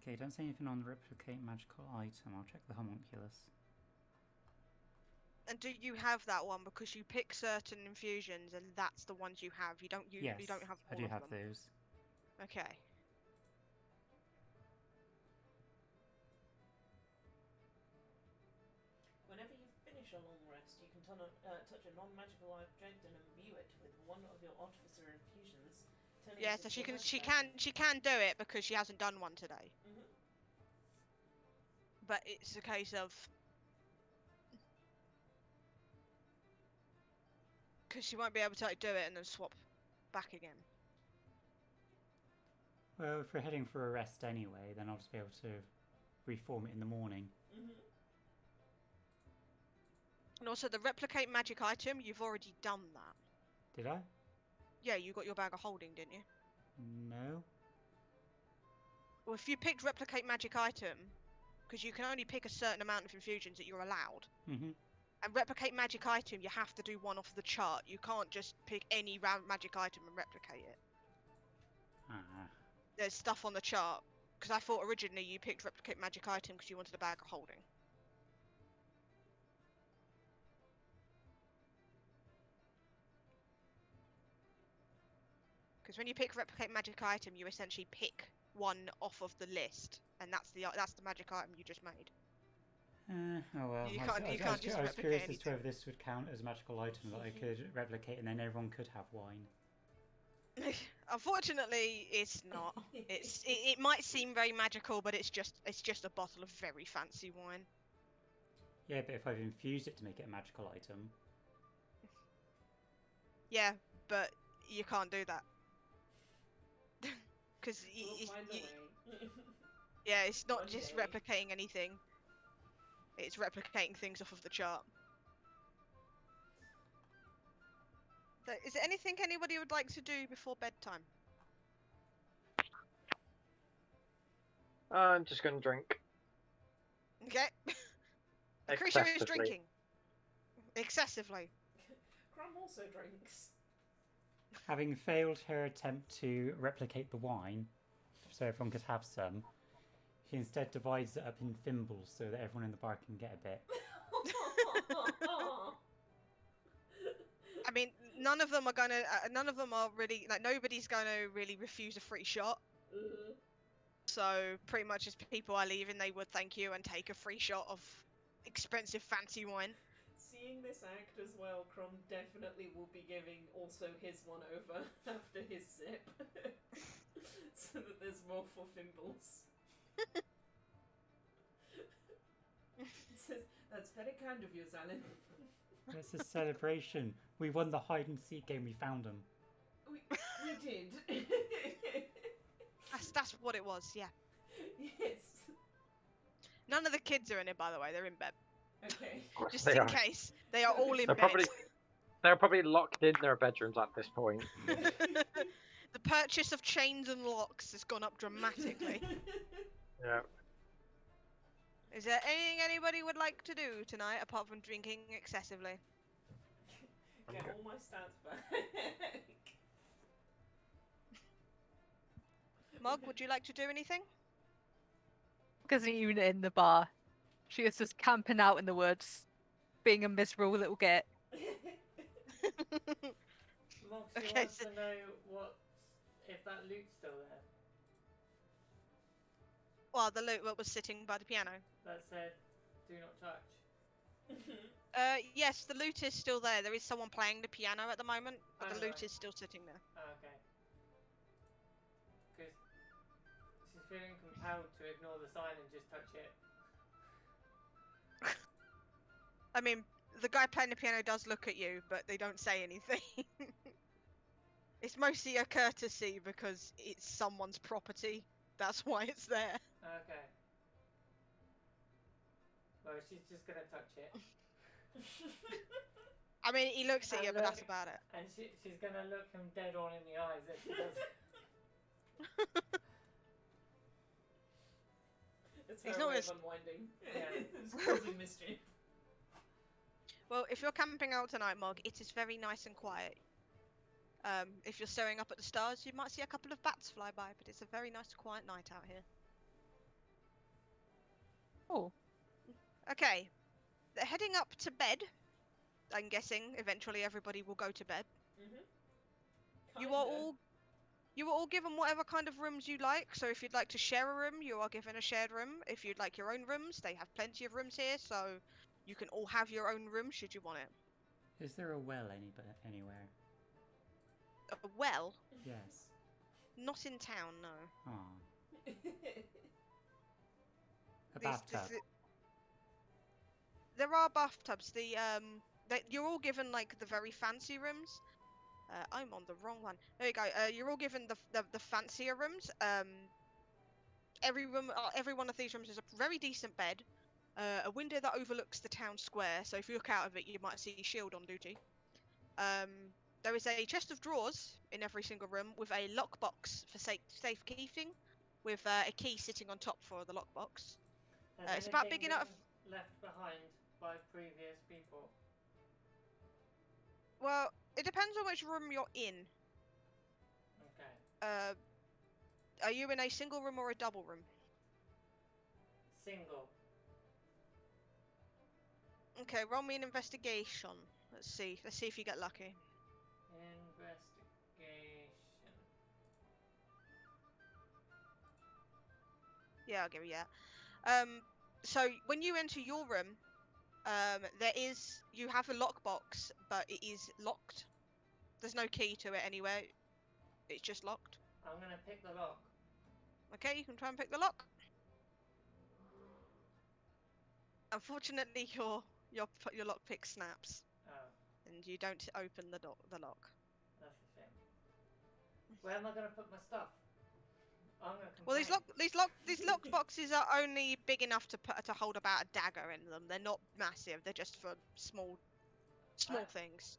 Okay, don't say anything on the replicate magical item. I'll check the homunculus. And do you have that one? Because you pick certain infusions, and that's the ones you have. You don't. Yes, you don't have I all do of have them. those. Okay. whenever you finish a long rest, you can touch a non-magical object and imbue it with one of your artificer infusions. Yeah, so she can do it because she hasn't done one today. But it's a case of because she won't be able to do it and then swap back again. Well, if we're heading for a rest anyway, then I'll just be able to reform it in the morning. And also the replicate magic item, you've already done that. Did I? Yeah, you got your bag of holding, didn't you? No. Well, if you picked replicate magic item, because you can only pick a certain amount of infusions that you're allowed. And replicate magic item, you have to do one off the chart. You can't just pick any round magic item and replicate it. There's stuff on the chart. Because I thought originally you picked replicate magic item because you wanted a bag of holding. Because when you pick replicate magic item, you essentially pick one off of the list, and that's the magic item you just made. Oh well. You I can't just was curious replicate as to whether this would count as a magical item that I could replicate, and then everyone could have wine. Unfortunately, it's not. It might seem very magical, but it's just a bottle of very fancy wine. Yeah, but if I've infused it to make it a magical item. Yeah, but you can't do that. Because yeah, it's not just replicating anything. It's replicating things off of the chart. So, is there anything anybody would like to do before bedtime? I'm just gonna drink. Okay. The creature is drinking. Excessively. Crumb also drinks. Having failed her attempt to replicate the wine, so everyone could have some, she instead divides it up in thimbles so that everyone in the bar can get a bit. I mean, none of them are really, like, nobody's gonna really refuse a free shot. So, pretty much as people are leaving, they would thank you and take a free shot of expensive fancy wine. Seeing this act as well, Crom definitely will be giving also his one over after his sip. So that there's more for Fimbles. Says, that's very kind of you, Zalin. It's a celebration. We won the hide and seek game. We found them. We did. That's what it was. Yeah. Yes. None of the kids are in it, by the way. They're in bed. Okay. Just in case. They are all in bed. They're probably locked in their bedrooms at this point. The purchase of chains and locks has gone up dramatically. Yeah. Is there anything anybody would like to do tonight apart from drinking excessively? Get all my stats back. Mog, would you like to do anything? Isn't even in the bar. She is just camping out in the woods, being a miserable little git. Moxie wants to know if that loot's still Well, the loot that was sitting by the piano. That said, do not touch. Yes, the loot is still there. There is someone playing the piano at the moment, but the Oh, loot right. is still sitting there. Oh, okay. Because she's feeling compelled to ignore the sign and just touch it. I mean, the guy playing the piano does look at you, but they don't say anything. It's mostly a courtesy because it's someone's property. That's why it's there. Okay. Well, she's just gonna touch it. I mean, he looks at And you, but that's look- about it. And she's gonna look him dead on in the eyes if she does. It's He's her not way as- of unwinding. Yeah. It's causing mischief. Well, if you're camping out tonight, Mog, it is very nice and quiet. If you're staring up at the stars, you might see a couple of bats fly by, but it's a very nice, quiet night out here. Oh, Okay, they're heading up to bed. I'm guessing eventually everybody will go to bed. You are all given whatever kind of rooms you like. So if you'd like to share a room, you are given a shared room. If you'd like your own rooms, they have plenty of rooms here, so you can all have your own room should you want it. Is there a well anywhere? A well, Yes. not in town, no. Oh, a These- bathtub. There are bathtubs. You're all given like the very fancy rooms. I'm on the wrong one. There you go. You're all given the fancier rooms. Every one of these rooms is a very decent bed, a window that overlooks the town square. So if you look out of it, you might see Shield on duty. There is a chest of drawers in every single room with a lockbox for safekeeping, with a key sitting on top for the lockbox. Has It's about anything big enough. been left behind by previous people? Well, it depends on which room you're in. Okay. Are you in a single room or a double room? Single. Okay, roll me an investigation. Let's see. Let's see if you get lucky. Investigation. Yeah, I'll give you that. So when you enter your room, you have a lockbox, but it is locked. There's no key to it anywhere. It's just locked. I'm gonna pick the lock. Okay, you can try and pick the lock. Unfortunately, your lockpick snaps, Oh, and you don't open the lock. that's a shame. Where am I gonna put my stuff? I'm gonna complain. Well, these lock boxes are only big enough to hold about a dagger in them. They're not massive. They're just for small things.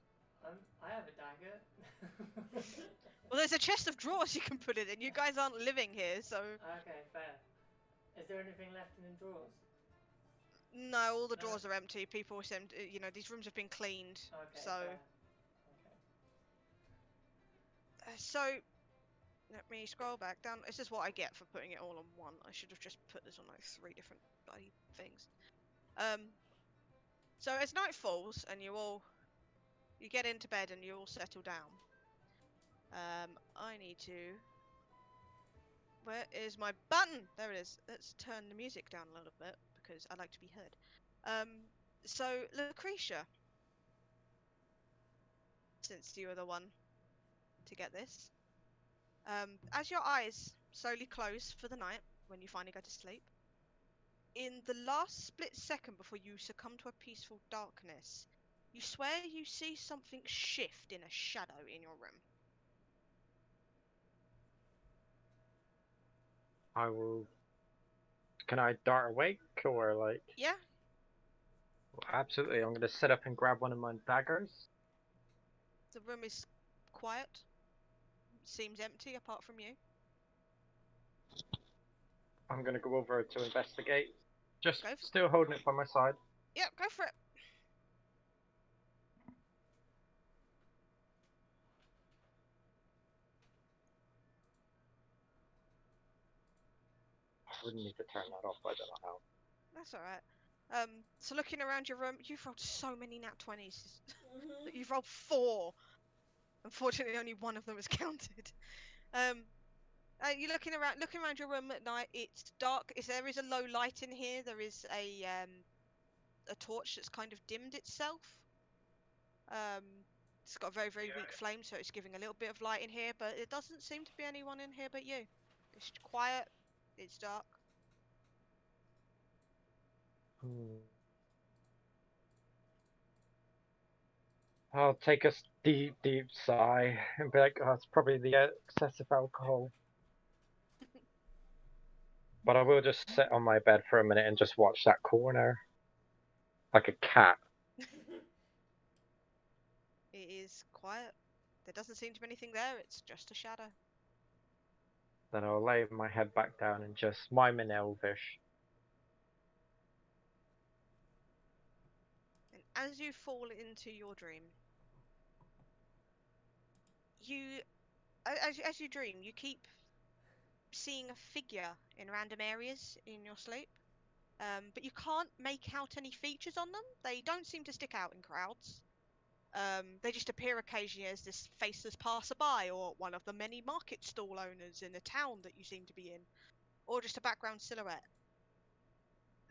I have a dagger. Well, there's a chest of drawers you can put it in. You guys aren't living here, so Okay, fair. Is there anything left in the drawers? no. All the No. drawers are empty. People send. These rooms have been cleaned. Okay, So, fair. Okay. so let me scroll back down. This is what I get for putting it all on one. I should have just put this on like 3 different bloody things. So as night falls and you get into bed and you all settle down. I need to. Where is my button? There it is. Let's turn the music down a little bit because I like to be heard. So Lucretia, since you were the one to get this, as your eyes slowly close for the night when you finally go to sleep, in the last split second before you succumb to a peaceful darkness, you swear you see something shift in a shadow in your room. I will. Can I dart awake or like? Yeah? Absolutely. I'm gonna sit up and grab one of my daggers. The room is quiet. Seems empty apart from you. I'm gonna go over to investigate. Just Go for- still holding it by my side. Yep, go for it. I wouldn't need to turn that off. I don't know how. That's alright. So looking around your room, you've rolled so many nat 20s. You've rolled 4. Unfortunately, only one of them was counted. You're looking around your room at night. It's dark. There is a low light in here. There is a torch that's kind of dimmed itself. It's got a very, very weak flame, so it's giving a little bit of light in here, but it doesn't seem to be anyone in here but you. It's quiet. It's dark. I'll take a deep, deep sigh and be like, oh, it's probably the excessive alcohol. But I will just sit on my bed for a minute and just watch that corner. Like a cat. It is quiet. There doesn't seem to be anything there. It's just a shadow. Then I'll lay my head back down and just mime in Elvish. And as you fall into your dream, as you dream, you keep seeing a figure in random areas in your sleep. But you can't make out any features on them. They don't seem to stick out in crowds. They just appear occasionally as this faceless passerby, or one of the many market stall owners in the town that you seem to be in, or just a background silhouette.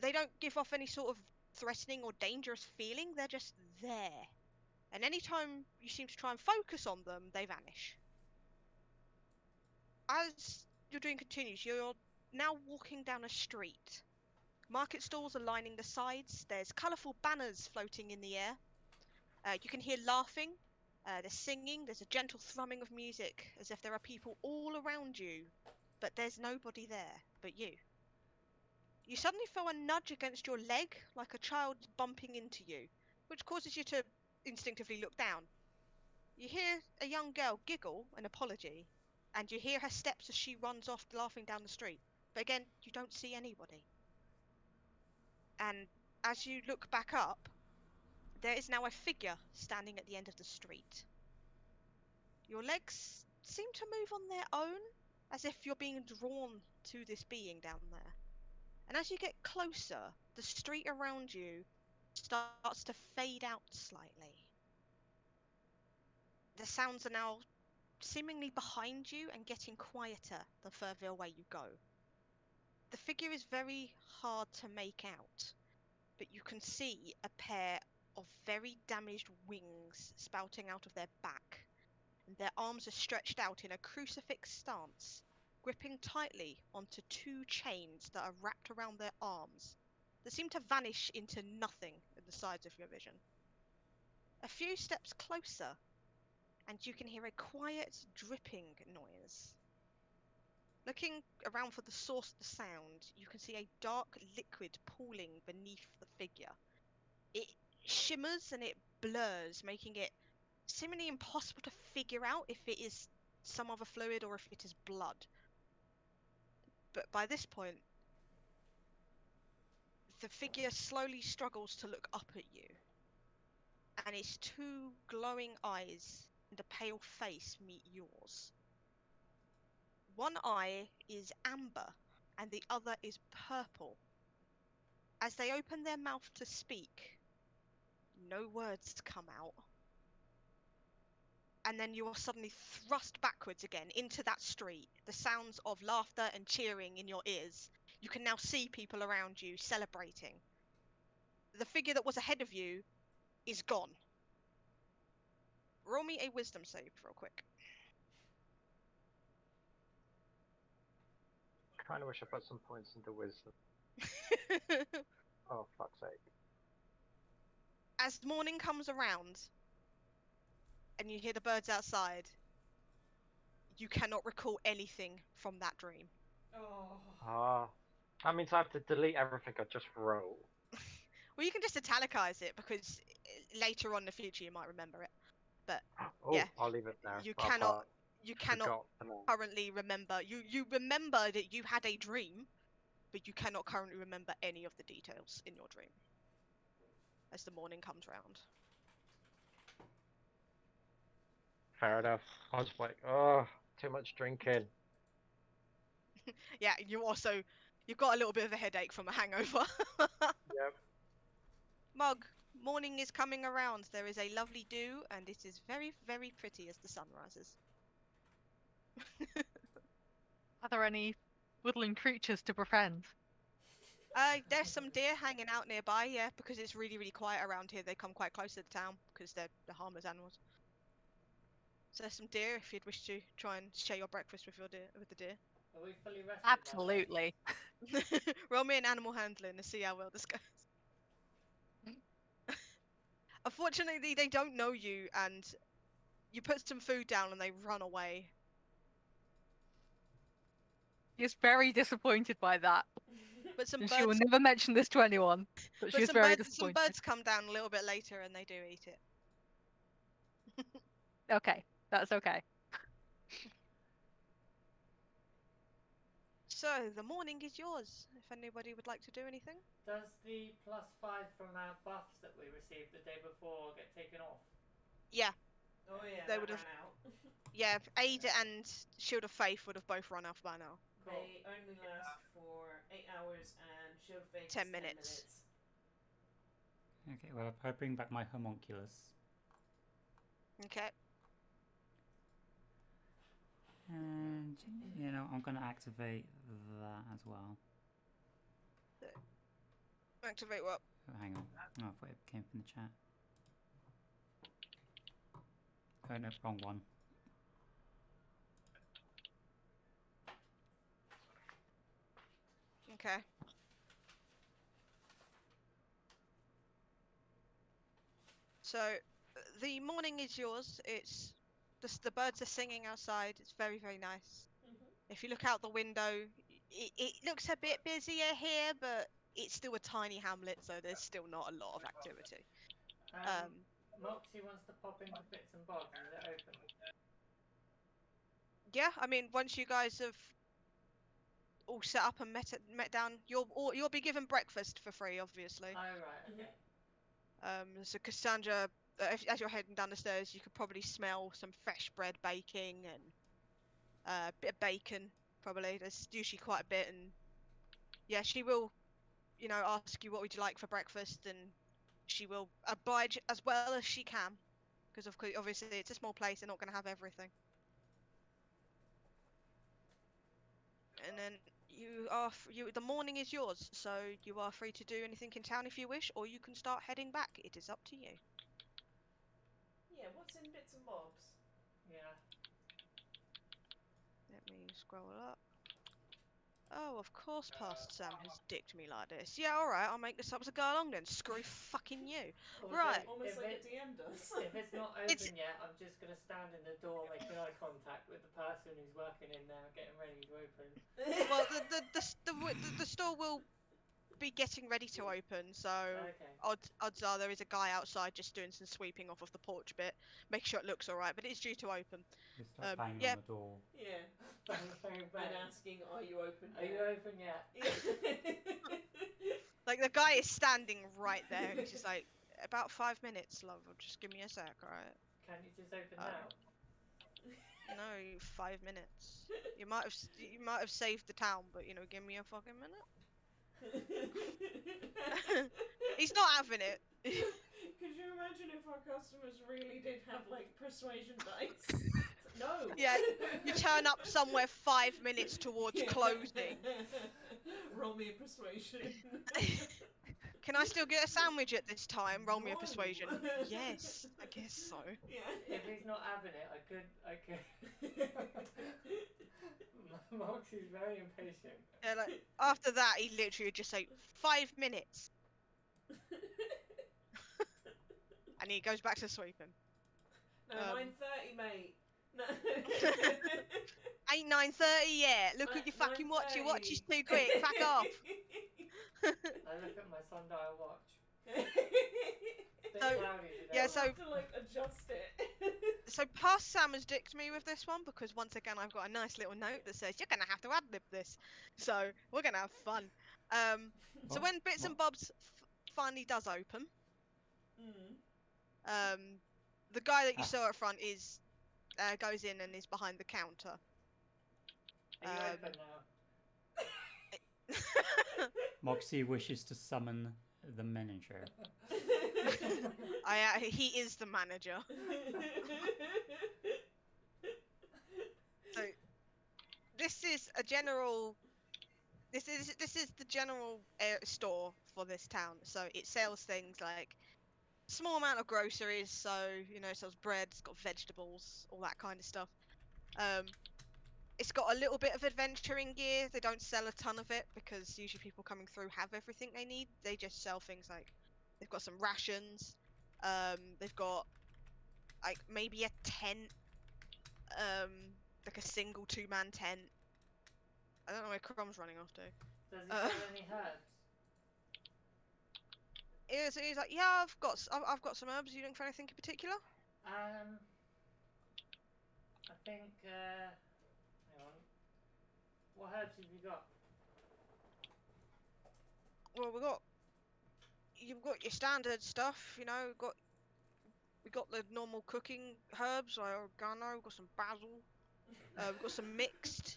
They don't give off any sort of threatening or dangerous feeling, they're just there. And anytime you seem to try and focus on them, they vanish. As your dream continues, you're now walking down a street. Market stalls are lining the sides. There's colourful banners floating in the air. You can hear laughing. There's singing. There's a gentle thrumming of music, as if there are people all around you, but there's nobody there but you. You suddenly feel a nudge against your leg, like a child bumping into you, which causes you to instinctively look down. You hear a young girl giggle an apology, and you hear her steps as she runs off laughing down the street. But again, you don't see anybody. And as you look back up, there is now a figure standing at the end of the street. Your legs seem to move on their own, as if you're being drawn to this being down there. And as you get closer, the street around you starts to fade out slightly. The sounds are now seemingly behind you and getting quieter the further away you go. The figure is very hard to make out, but you can see a pair of very damaged wings spouting out of their back, and their arms are stretched out in a crucifix stance, gripping tightly onto two chains that are wrapped around their arms that seem to vanish into nothing at the sides of your vision. A few steps closer, and you can hear a quiet dripping noise. Looking around for the source of the sound, you can see a dark liquid pooling beneath the figure. It shimmers and it blurs, making it seemingly impossible to figure out if it is some other fluid or if it is blood. But by this point, the figure slowly struggles to look up at you, and its two glowing eyes and a pale face meet yours. One eye is amber and the other is purple. As they open their mouth to speak, no words come out. And then you are suddenly thrust backwards again into that street, the sounds of laughter and cheering in your ears. You can now see people around you celebrating. The figure that was ahead of you is gone. Roll me a wisdom save real quick. Kind of wish I put some points into wisdom. Oh, fuck's sake. As morning comes around and you hear the birds outside, you cannot recall anything from that dream. Oh. Ah. That means I have to delete everything I just wrote. Well, you can just italicize it because later on in the future you might remember it. But Oh, yeah, I'll leave it there. you That cannot part you cannot forgot for now. currently remember. You remember that you had a dream, but you cannot currently remember any of the details in your dream as the morning comes round. Fair enough. I was like, oh, too much drinking. Yeah, you've got a little bit of a headache from a hangover. Yep. Mug, morning is coming around. There is a lovely dew, and it is very, very pretty as the sun rises. Are there any woodland creatures to befriend? There's some deer hanging out nearby, yeah, because it's really, really quiet around here. They come quite close to the town because they're harmless animals. So there's some deer if you'd wish to try and share your breakfast with the deer. Are we fully rested? Absolutely. Roll me an animal handling to see how well this goes. Unfortunately, they don't know you, and you put some food down and they run away. She's very disappointed by that. But some And she will birds, never mention this to anyone. But but she's some very birds, some disappointed. birds come down a little bit later and they do eat it. Okay, that's okay. So the morning is yours. If anybody would like to do anything. Does the +5 from our buffs that we received the day before get taken off? Yeah. Oh yeah, They that would've- ran out. Yeah, Aid and Shield of Faith would have both run off by now. Cool. They only last for 8 hours, and Shield of Faith 10 is minutes. 10 minutes. Okay, well, I bring back my homunculus. Okay. And, you know, I'm going to activate that as well. Activate what? Oh, hang on. Oh, I thought it came from the chat. Oh, no, wrong one. Okay. So the morning is yours. It's the birds are singing outside. It's very, very nice. If you look out the window, it looks a bit busier here, but it's still a tiny hamlet, so there's still not a lot of activity. Moxie wants to pop into bits and bobs. Is it open? Yeah, I mean, once you guys have all set up and met down, you'll be given breakfast for free, obviously. Oh right, okay. So Cassandra, as you're heading down the stairs, you could probably smell some fresh bread baking and a bit of bacon. Probably there's usually quite a bit, and yeah, she will, ask you what would you like for breakfast, and she will oblige as well as she can, because of course, obviously it's a small place; they're not going to have everything. And then the morning is yours, so you are free to do anything in town if you wish, or you can start heading back. It is up to you. Yeah, what's in bits and bobs? Yeah. Let me scroll up. Oh, of course, past Sam has dicked me like this. Yeah, alright, I'll make this up as I go along then. Screw fucking you. Also, Right. Almost if like it, a DM does. if it's not open It's- yet, I'm just gonna stand in the door making eye contact with the person who's working in there, getting ready to open. Well, the store will be getting ready to open, so Okay. odds are there is a guy outside just doing some sweeping off of the porch bit, make sure it looks alright, but it's due to open. Just start banging yeah. on the door. Yeah. Bang, bang, bang. And asking, are you open Are you yet? open yet? Like, the guy is standing right there, and he's just like, about 5 minutes, love, just give me a sec, alright? Can you just open Um, now? No, 5 minutes. You might have saved the town, but give me a fucking minute. He's not having it. Could you imagine if our customers really did have like persuasion dice? No. Yeah, you turn up somewhere 5 minutes towards closing. Roll me a persuasion. Can I still get a sandwich at this time? Roll me a No. persuasion. Yes, I guess so. Yeah. If he's not having it, I could. Moxie's very impatient. Yeah, like, after that, he literally would just say 5 minutes, and he goes back to sweeping. No, 9:30, mate. No. Ain't 9:30 yet. Look at your fucking watch. Your watch is too quick. Fuck off. I look at my sundial watch. Bit So, cloudy today. yeah, I'll so- have to like adjust it. So past Sam has dicked me with this one because once again I've got a nice little note that says you're gonna have to ad lib this, so we're gonna have fun. So What? when Bits and Bobs finally does open, the guy that you saw at front is goes in and is behind the counter. Are you Um, open now? Moxie wishes to summon the manager. He is the manager. So this is a general. This is the general store for this town. So it sells things like small amount of groceries. So it sells bread, it's got vegetables, all that kind of stuff. It's got a little bit of adventuring gear. They don't sell a ton of it because usually people coming through have everything they need. They just sell things like they've got some rations. They've got like maybe a tent, like a single 2-man tent. I don't know where Crumb's running off to. Does he sell any herbs? So he's like, yeah, I've got some herbs. You looking for anything in particular? I think, hang on. What herbs have you got? Well, you've got your standard stuff. We got the normal cooking herbs like oregano. We've got some basil. We've got some mixed.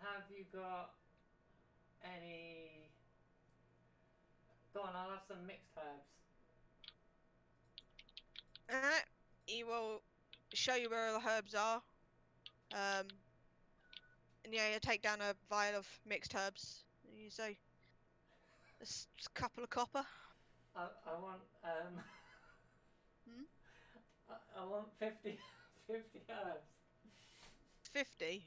Have you got any... Go on, I'll have some mixed herbs. He will show you where the herbs are. And yeah, you take down a vial of mixed herbs. And you say, "There's a couple of copper." I want, Hmm? I want 50, 50 herbs. 50.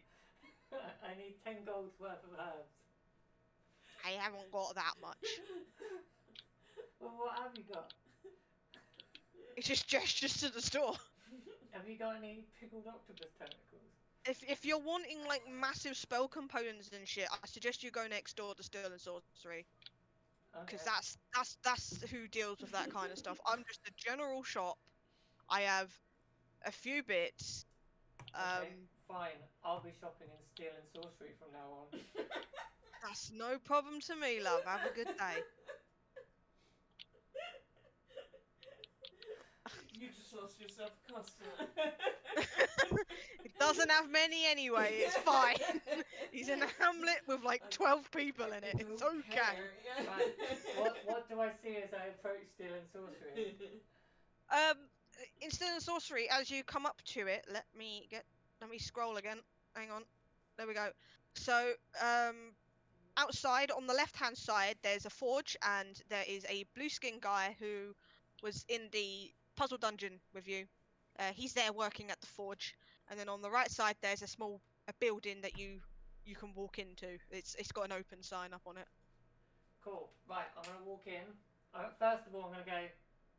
I need 10 gold's worth of herbs. I haven't got that much. Well, what have you got? He just gestures to the store. Have you got any pickled octopus tentacles? If you're wanting like massive spell components and shit, I suggest you go next door to Sterling Sorcery. Because Okay. that's who deals with that kind of stuff. I'm just a general shop. I have a few bits. Okay, fine. I'll be shopping in Steel and Sorcery from now on. That's no problem to me, love. Have a good day. You just lost yourself a customer. It doesn't have many anyway. It's fine. He's in a hamlet with like 12 people in it. It's okay. Right. What do I see as I approach Steel and Sorcery? In Steel and Sorcery, as you come up to it, let me scroll again. Hang on. There we go. So, outside on the left-hand side, there's a forge, and there is a blue-skinned guy who was in the puzzle dungeon with you. He's there working at the forge, and then on the right side, there's a building that you can walk into. It's got an open sign up on it. Cool. Right, I'm gonna walk in. First of all, I'm gonna go,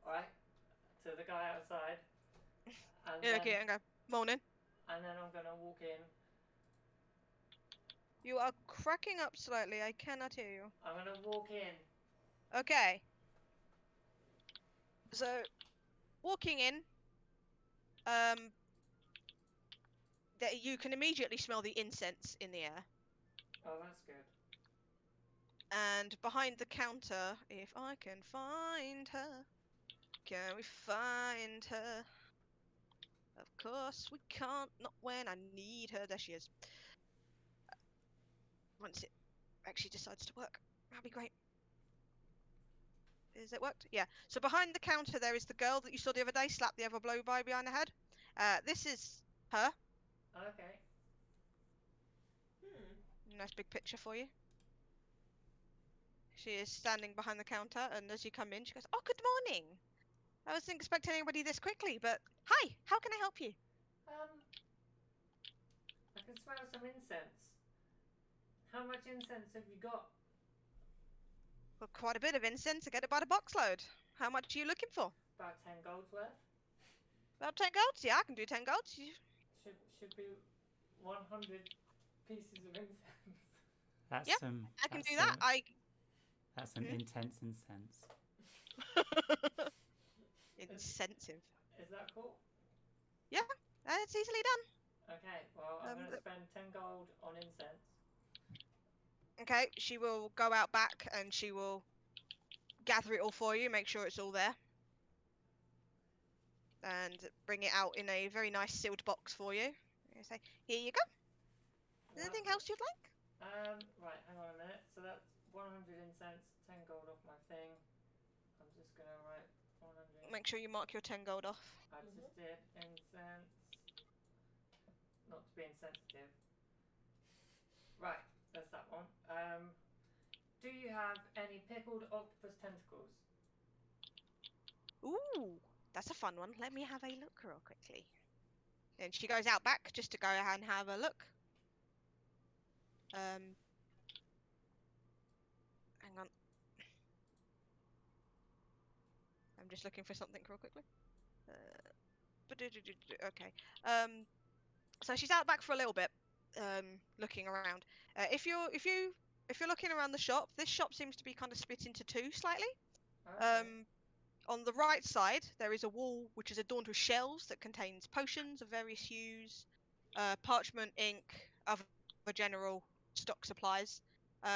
alright, to the guy outside. And Yeah, then, okay, and go, morning. And then I'm gonna walk in. You are cracking up slightly. I cannot hear you. I'm gonna walk in. Okay. So, walking in, that you can immediately smell the incense in the air. Oh, that's good. And behind the counter, if I can find her, can we find her? Of course we can't, not when I need her. There she is. Once it actually decides to work, that'll be great. Is it worked? Yeah. So behind the counter there is the girl that you saw the other day slap the other blow by behind the head. This is her. Okay. Nice big picture for you. She is standing behind the counter, and as you come in, she goes, "Oh, good morning. I wasn't expecting anybody this quickly, but hi, how can I help you?" I can smell some incense. How much incense have you got? Well, quite a bit of incense. I get it by the box load. How much are you looking for? About 10 gold's worth. About 10 golds? Yeah, I can do 10 golds. Should be 100 pieces of incense. That's Yep, I can do that. That's some intense incense. Incentive. Is that cool? Yeah, it's easily done. Okay, well, I'm going to spend 10 gold on incense. Okay, she will go out back and she will gather it all for you, make sure it's all there. And bring it out in a very nice sealed box for you. And say, here you go. Anything else you'd like? Right, hang on a minute. So that's 100 incense, 10 gold off my thing. I'm just going to write 100. Make sure you mark your 10 gold off. I just did incense. not to be insensitive. Right, there's that one. Do you have any pickled octopus tentacles? Ooh, that's a fun one. Let me have a look real quickly. And she goes out back just to go and have a look. Hang on. I'm just looking for something real quickly. Okay. So she's out back for a little bit, looking around. If you're looking around the shop, this shop seems to be kind of split into two slightly. Okay. On the right side, there is a wall which is adorned with shelves that contains potions of various hues, parchment, ink, other general stock supplies.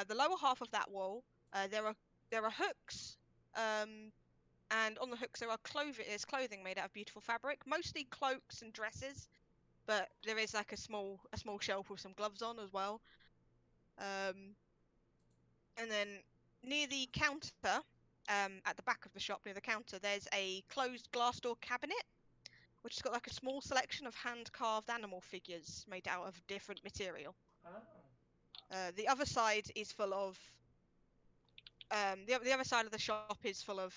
The lower half of that wall, there are hooks, and on the hooks there are clothing made out of beautiful fabric, mostly cloaks and dresses, but there is like a small shelf with some gloves on as well. And then near the counter, at the back of the shop near the counter, there's a closed glass door cabinet, which has got like a small selection of hand-carved animal figures made out of different material. Oh. The other side is full of the other side of the shop is full of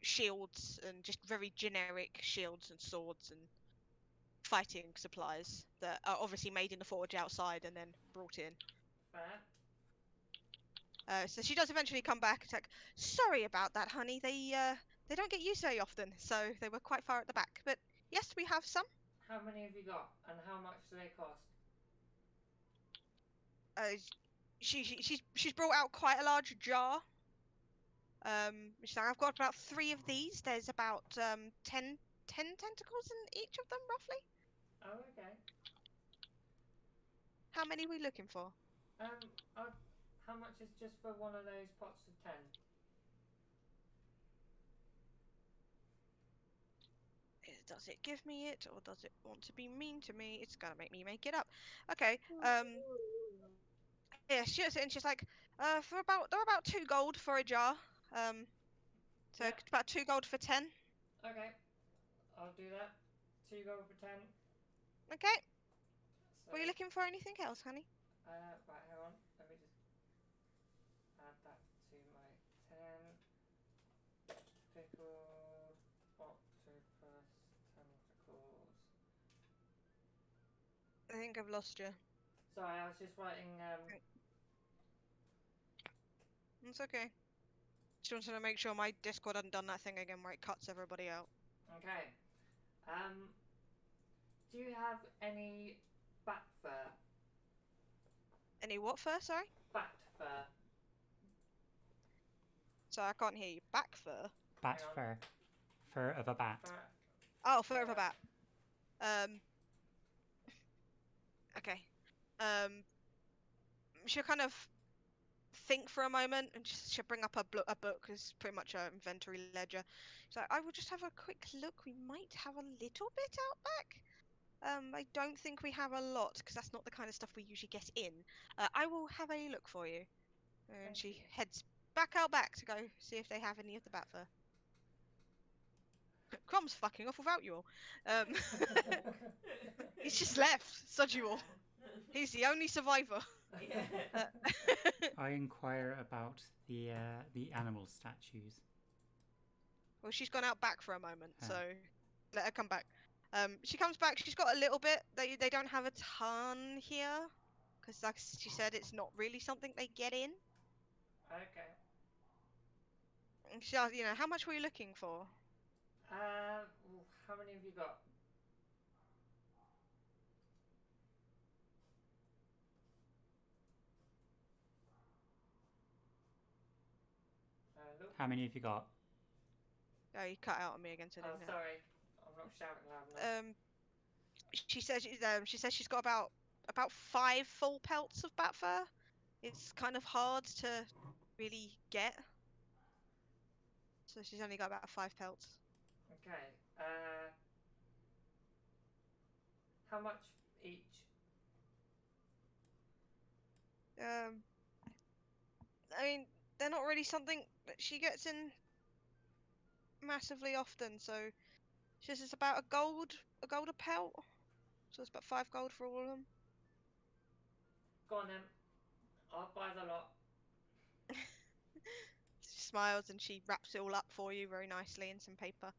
shields and just very generic shields and swords and fighting supplies that are obviously made in the forge outside and then brought in. Fair. So she does eventually come back. It's like, sorry about that, honey. They don't get used very often, so they were quite far at the back. But yes, we have some. How many have you got, and how much do they cost? She's brought out quite a large jar. She's like, I've got about 3 of these. There's about 10 tentacles in each of them, roughly. Oh, okay. How many are we looking for? How much is just for one of those pots of 10? Does it give me it, or does it want to be mean to me? It's gonna make me make it up. Okay. Yeah, she's like, they're about 2 gold for a jar. So Yeah. about 2 gold for 10. Okay, I'll do that. 2 gold for 10. Okay. So, Were you looking for anything else, honey? right, hang on. Let me just add that to my 10. Pickled octopus tentacles. I think I've lost you. Sorry, I was just writing. It's okay. Just wanted to make sure my Discord hadn't done that thing again where it cuts everybody out. Okay. Do you have any bat fur? Any what fur, sorry? Bat fur. So I can't hear you. Back fur? Bat fur. Fur of a bat. Fur. Oh, fur of a bat. Okay. She'll kind of think for a moment and she'll bring up a book. It's pretty much her inventory ledger. She's like, I will just have a quick look. We might have a little bit out back. I don't think we have a lot because that's not the kind of stuff we usually get in. I will have a look for you. And Thank she you. heads back out back to go see if they have any of the bat fur. Crom's fucking off without you all. He's just left. Sod you all. He's the only survivor. I inquire about the animal statues. Well, she's gone out back for a moment, Oh. so let her come back. She comes back. She's got a little bit. They don't have a ton here, because like she said, it's not really something they get in. Okay. And she asked, how much were you looking for? How many have you got? Look. How many have you got? Oh, you cut out on me again today. Oh, sorry. I'm not shouting loud enough. She says she's got about 5 full pelts of bat fur. It's kind of hard to really get, so she's only got about 5 pelts. Okay. How much each? I mean, they're not really something that she gets in massively often, so she says it's about a gold a pelt, So it's about 5 gold for all of them. Go on then. I'll buy the lot. She smiles and she wraps it all up for you very nicely in some paper.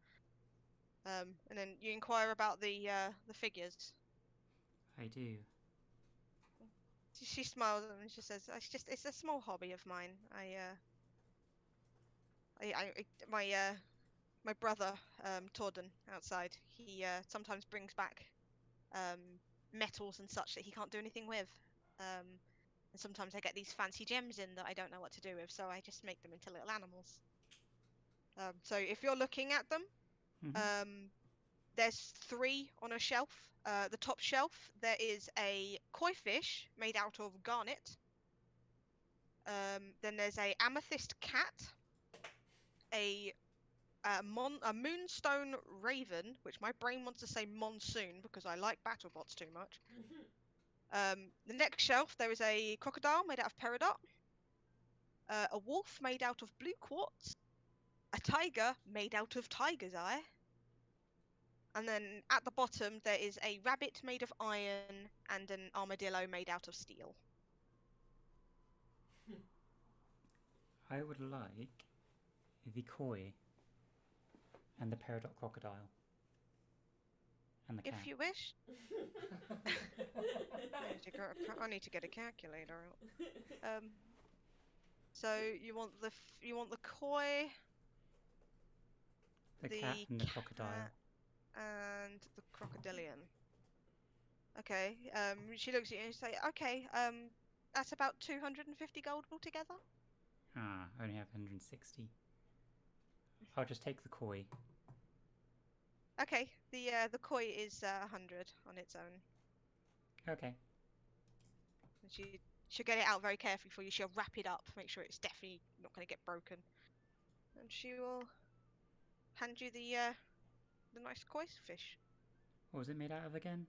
And then you inquire about the figures. I do. She smiles and she says, it's a small hobby of mine. My brother, Torden, outside, he sometimes brings back metals and such that he can't do anything with. And sometimes I get these fancy gems in that I don't know what to do with, so I just make them into little animals. So if you're looking at them, Mhm. there's 3 on a shelf. The top shelf, there is a koi fish made out of garnet. Then there's a amethyst cat, a moonstone raven, which my brain wants to say monsoon because I like BattleBots too much. The next shelf, there is a crocodile made out of peridot, a wolf made out of blue quartz, a tiger made out of tiger's eye, and then at the bottom there is a rabbit made of iron and an armadillo made out of steel. I would like the koi and the peridot crocodile and the cat. If you wish. I need to get a calculator out. So you want the koi, the cat and the crocodile. And the crocodilian. Okay. She looks at you and say, "Okay. That's about 250 gold altogether." Ah, I only have 160. I'll just take the koi. Okay. The koi is 100 on its own. Okay. And she'll get it out very carefully for you. She'll wrap it up, make sure it's definitely not going to get broken, and she will hand you the nice koi fish. What was it made out of again?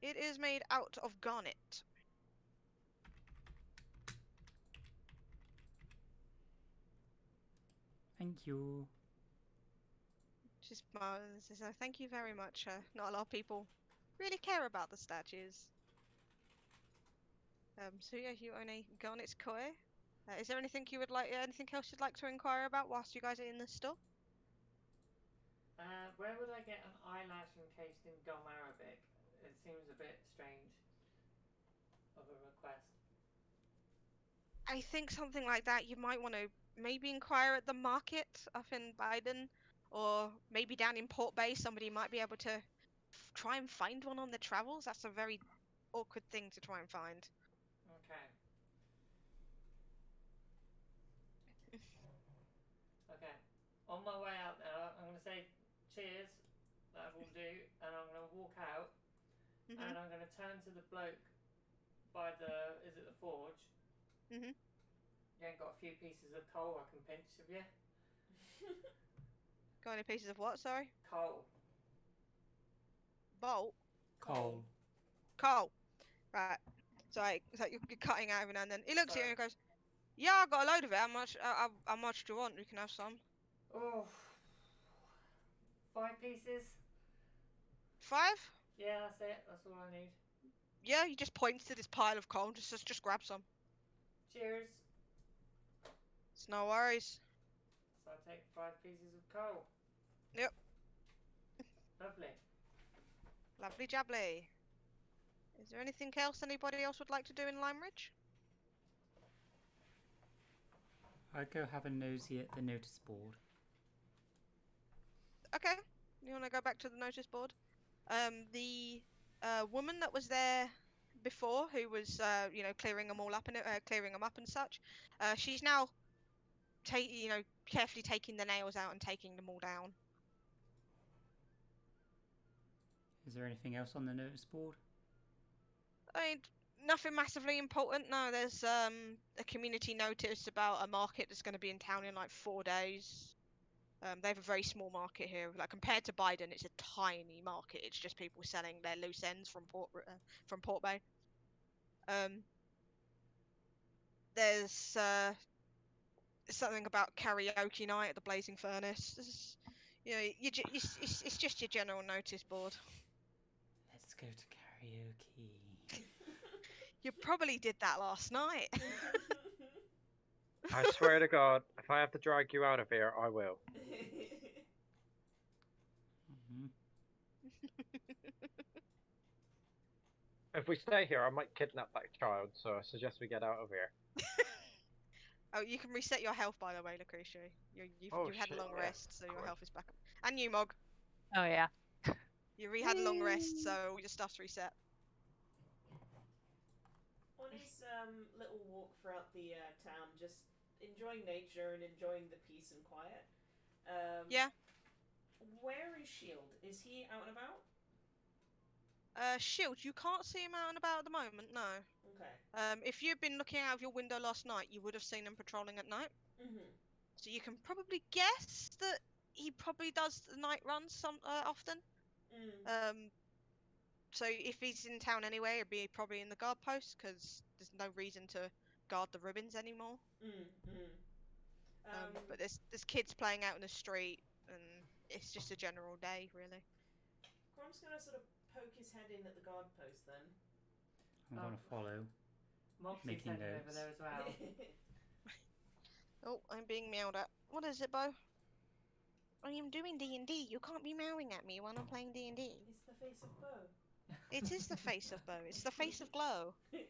It is made out of garnet. Thank you. She smiles and says, "Oh, thank you very much. Not a lot of people really care about the statues." So yeah, you own a garnet koi. Is there anything anything else you'd like to inquire about whilst you guys are in the store? Where would I get an eyelash encased in gum Arabic? It seems a bit strange of a request. I think something like that you might want to maybe inquire at the market up in Biden, or maybe down in Port Bay. Somebody might be able to try and find one on the travels. That's a very awkward thing to try and find. Okay. Okay. On my way out now, I'm going to say cheers. That will do. And I'm going to walk out. Mhm. And I'm going to turn to the bloke by is it the forge? Mhm. You ain't got a few pieces of coal I can pinch, have you? Got any pieces of what? Sorry. Coal. Bolt. Coal. Coal. Right. So you're cutting out every now and then. He looks at you Sorry. and goes, "Yeah, I got a load of it. How much do you want? We can have some." Oh. 5 pieces? 5? Yeah, that's it. That's all I need. Yeah, he just points to this pile of coal and just grab some. Cheers. It's no worries. So I take 5 pieces of coal. Yep. Lovely. Lovely jubbly. Is there anything else anybody else would like to do in Lime Ridge? I'd go have a nosy at the notice board. Okay. You want to go back to the notice board? The woman that was there before, who was clearing them all up and clearing them up and such, she's now carefully taking the nails out and taking them all down. Is there anything else on the notice board? I mean, nothing massively important. No, there's a community notice about a market that's going to be in town in like 4 days. They have a very small market here. Like compared to Biden, it's a tiny market. It's just people selling their loose ends from Port Bay. There's something about karaoke night at the Blazing Furnace. It's just your general notice board. Let's go to karaoke. You probably did that last night. I swear to God, if I have to drag you out of here, I will. Hmm. If we stay here, I might kidnap that child, so I suggest we get out of here. Oh, you can reset your health, by the way, Lucretia. You had a shit, long yeah. rest, so your Great. health is back up. And you, Mog. Oh yeah. You had a long rest, so your stuff's reset. On his little walk throughout the town, just enjoying nature and enjoying the peace and quiet. Yeah. Where is Shield? Is he out and about? Shield, you can't see him out and about at the moment, no. Okay. If you'd been looking out of your window last night, you would have seen him patrolling at night. Mhm. So you can probably guess that he probably does the night runs often. Mm. So if he's in town anyway, he'd be probably in the guard post because there's no reason to guard the ribbons anymore. But there's kids playing out in the street, and it's just a general day, really. Crom's gonna sort of poke his head in at the guard post then. I'm gonna follow. Moxie's Making heading over notes. there as well. Oh, I'm being meowed at. What is it, Bo? I am doing D&D. You can't be meowing at me while I'm playing D&D. It's the face of Bo. It is the face of Bo. It's the face of Glow. Yeah.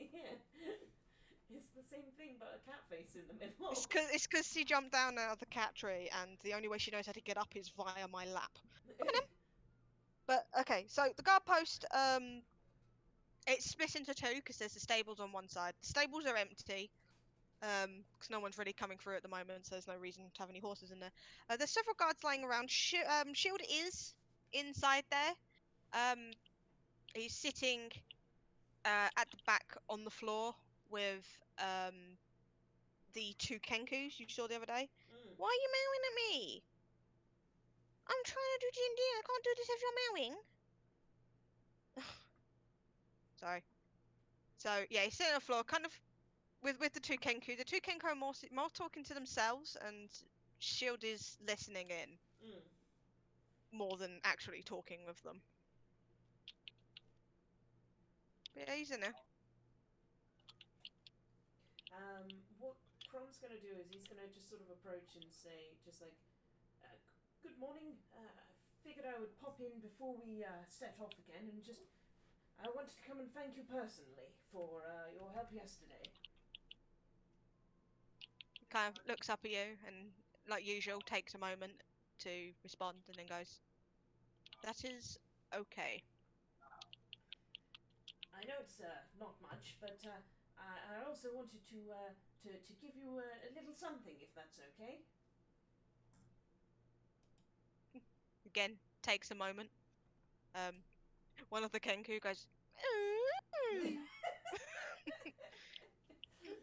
It's the same thing, but a cat face in the middle. It's cause she jumped down out of the cat tree, and the only way she knows how to get up is via my lap. But okay, so the guard post, it's split into two because there's the stables on one side. The stables are empty, because no one's really coming through at the moment, so there's no reason to have any horses in there. There's several guards lying around. Shield is inside there. He's sitting at the back on the floor with the two Kenkus you saw the other day. Why are you meowing at me? I'm trying to do D&D. I can't do this if you're meowing. Sorry. So yeah, he's sitting on the floor, kind of with the two Kenku. The two Kenku are more talking to themselves, and Shield is listening in more than actually talking with them. But yeah, he's in there. What Crom's gonna do is he's gonna just sort of approach and say, just like, good morning. Figured I would pop in before we set off again, and just I wanted to come and thank you personally for your help yesterday. He kind of looks up at you and, like usual, takes a moment to respond, and then goes, "That is okay." I know it's not much, but I also wanted to give you a little something, if that's okay. Again, takes a moment. One of the Kenku goes,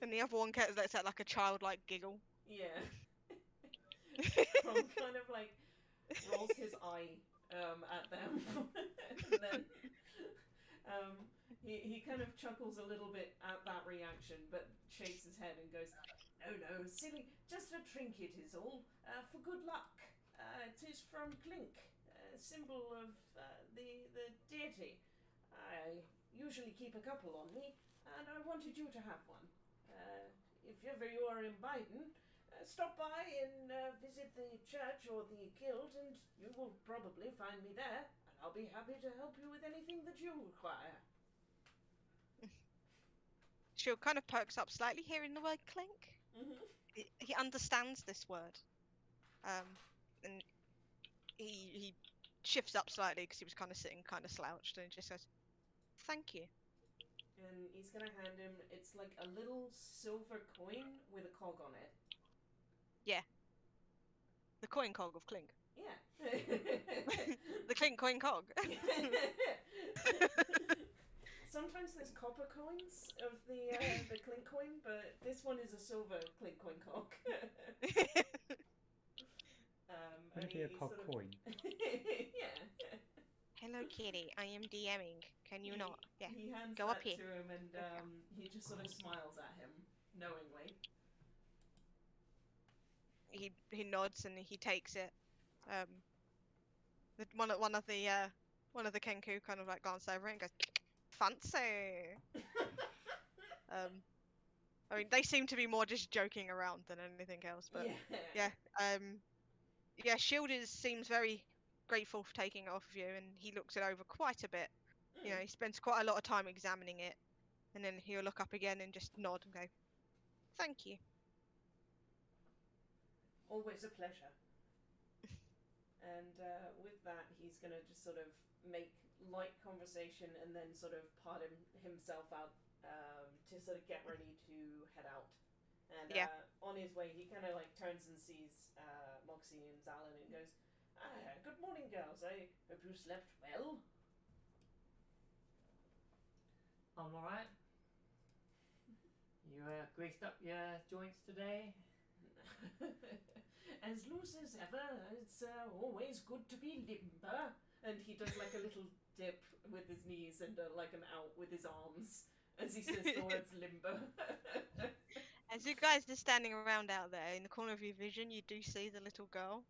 and the other one lets out like a childlike giggle. Yeah. Crom kind of like rolls his eye at them, and then he kind of chuckles a little bit at that reaction, but shakes his head and goes, "No, silly, just a trinket is all, for good luck. It is from Clink, a symbol of the deity. I usually keep a couple on me, and I wanted you to have one. If ever you are in Biden, stop by and visit the church or the guild, and you will probably find me there, and I'll be happy to help you with anything that you require." Shield kind of perks up slightly hearing the word clink. He understands this word, and he shifts up slightly because he was kind of sitting kind of slouched, and just says, "Thank you." And he's gonna hand him, it's like a little silver coin with a cog on it. Yeah. The coin cog of Clink. Yeah. The Clink coin cog. Sometimes there's copper coins of the Clink coin, but this one is a silver Clink coin cog. Maybe a cock coin. Yeah. Hello, kitty. I am DMing. Can you not? Yeah. He hands Go that up here. to him, and he just sort of smiles at him knowingly. He nods and he takes it. One of the One of the Kenku kind of like glances over it and goes, fancy. I mean, they seem to be more just joking around than anything else, but yeah. Yeah, Shield seems very grateful for taking it off of you, and he looks it over quite a bit. You know, he spends quite a lot of time examining it, and then he'll look up again and just nod and go, thank you. Always a pleasure. And with that, he's going to just sort of make light conversation and then sort of part himself out to sort of get ready to head out. And Yeah. On his way, he kind of like turns and sees Moxie and Zalin and goes, good morning, girls. I hope you slept well. I'm alright. You greased up your joints today? As loose as ever. It's always good to be limber. And he does like a little dip with his knees and like an out with his arms as he says the words limber. As you guys are standing around out there, in the corner of your vision, you do see the little girl.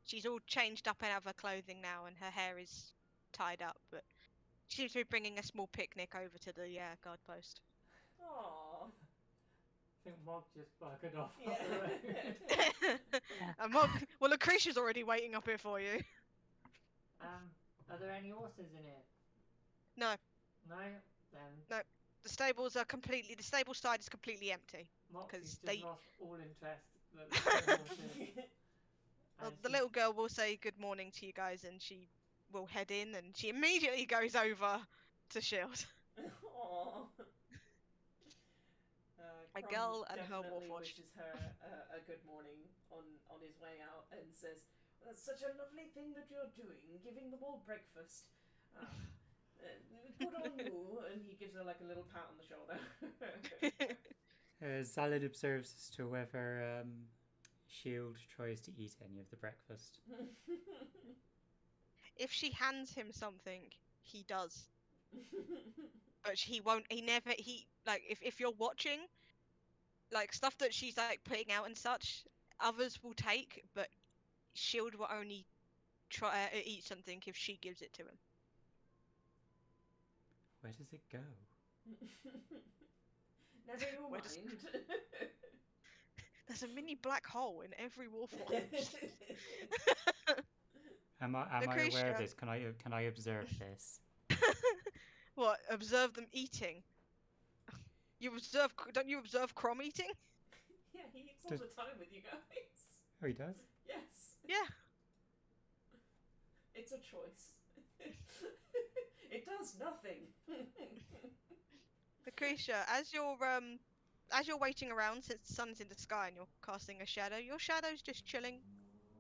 She's all changed up out of her clothing now, and her hair is tied up, but she seems to be bringing a small picnic over to the guard post. Aww. I think Mog just buggered off Yeah. up the road. Well, Lucretia's already waiting up here for you. Are there any horses in here? No. No? Then No. The stable side is completely empty. Moxie's just they- lost all interest that there's no horses. Well, And the she's- little girl will say good morning to you guys, and she will head in, and she immediately goes over to Shield. Aww. A Crumb girl and her definitely warforged. wishes her a good morning on his way out and says, "That's such a lovely thing that you're doing, giving them all breakfast. Good on you." And he gives her like a little pat on the shoulder. Zalid observes as to whether Shield tries to eat any of the breakfast. If she hands him something, he does. But he won't. If you're watching, like stuff that she's like putting out and such, others will take, but Shield will only try eat something if she gives it to him. Where does it go? Never you Where does- mind. There's a mini black hole in every warforged. Am I aware Lucretia. of this? Can I observe this? What? Observe them eating. Don't you observe Crom eating? Yeah, he eats all the time with you guys. Oh, he does? Yes. Yeah. It's a choice. It does nothing. Lucretia, as you're waiting around since the sun's in the sky and you're casting a shadow, your shadow's just chilling.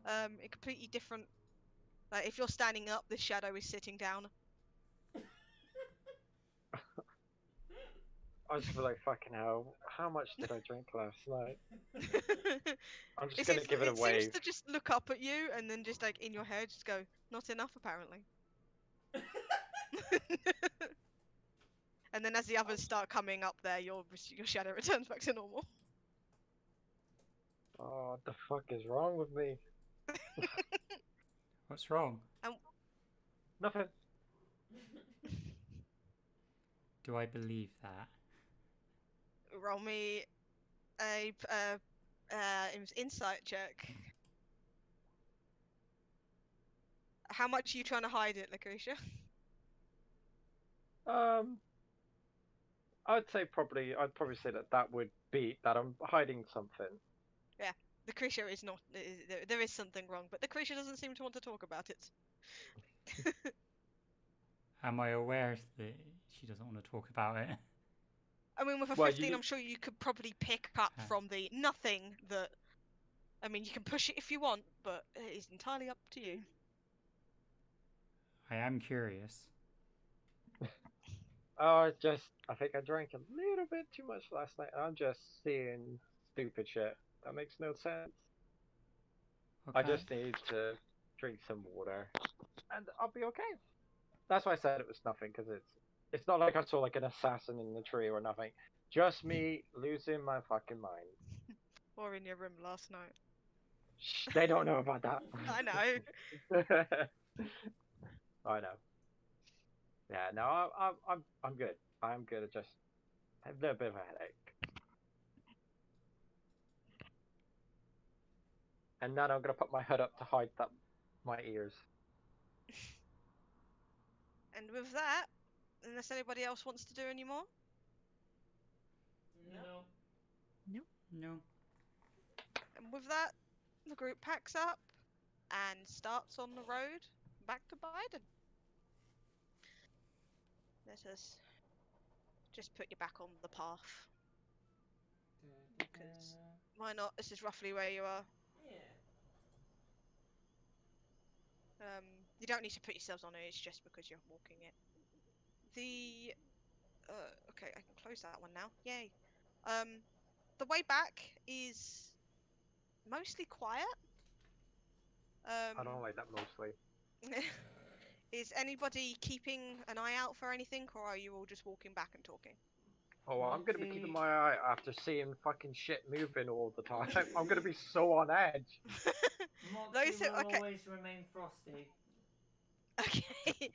A completely different. Like if you're standing up, the shadow is sitting down. I just feel like fucking hell. How much did I drink last night? I'm just It gonna seems- give it a It wave. seems to just look up at you and then just like in your head just go, not enough apparently. And then as the others start coming up there, your shadow returns back to normal. Oh, what the fuck is wrong with me? What's wrong? Nothing. Do I believe that? Roll me a insight check. How much are you trying to hide it, Lucretia? I'd probably say that would be that I'm hiding something. Lucretia is not. There is something wrong, but Lucretia doesn't seem to want to talk about it. Am I aware that she doesn't want to talk about it? I mean, with a Well, 15, I'm sure you could probably pick up from the nothing that. I mean, you can push it if you want, but it is entirely up to you. I am curious. Oh, I think I drank a little bit too much last night. I'm just seeing stupid shit. That makes no sense. I Okay. just need to drink some water, and I'll be okay. That's why I said it was nothing, because it's not like I saw like an assassin in the tree or nothing. Just me losing my fucking mind. Or in your room last night. Shh, they don't know about that. I know. I know. Yeah, no, I'm good. I'm good. I just have a little bit of a headache. And then I'm gonna put my hood up to hide my ears. And with that, unless anybody else wants to do any more, No. No. and with that, the group packs up and starts on the road back to Biden. Let us just put you back on the path. Because why not? This is roughly where you are. Yeah. You don't need to put yourselves on it. It's just because you're walking it. Okay, I can close that one now. Yay. The way back is mostly quiet. I don't like that mostly. Is anybody keeping an eye out for anything, or are you all just walking back and talking? Oh, I'm gonna be Moxie- keeping my eye after seeing fucking shit moving all the time. I'm gonna be so on edge. Moxie Those who, will okay, always remain frosty. okay.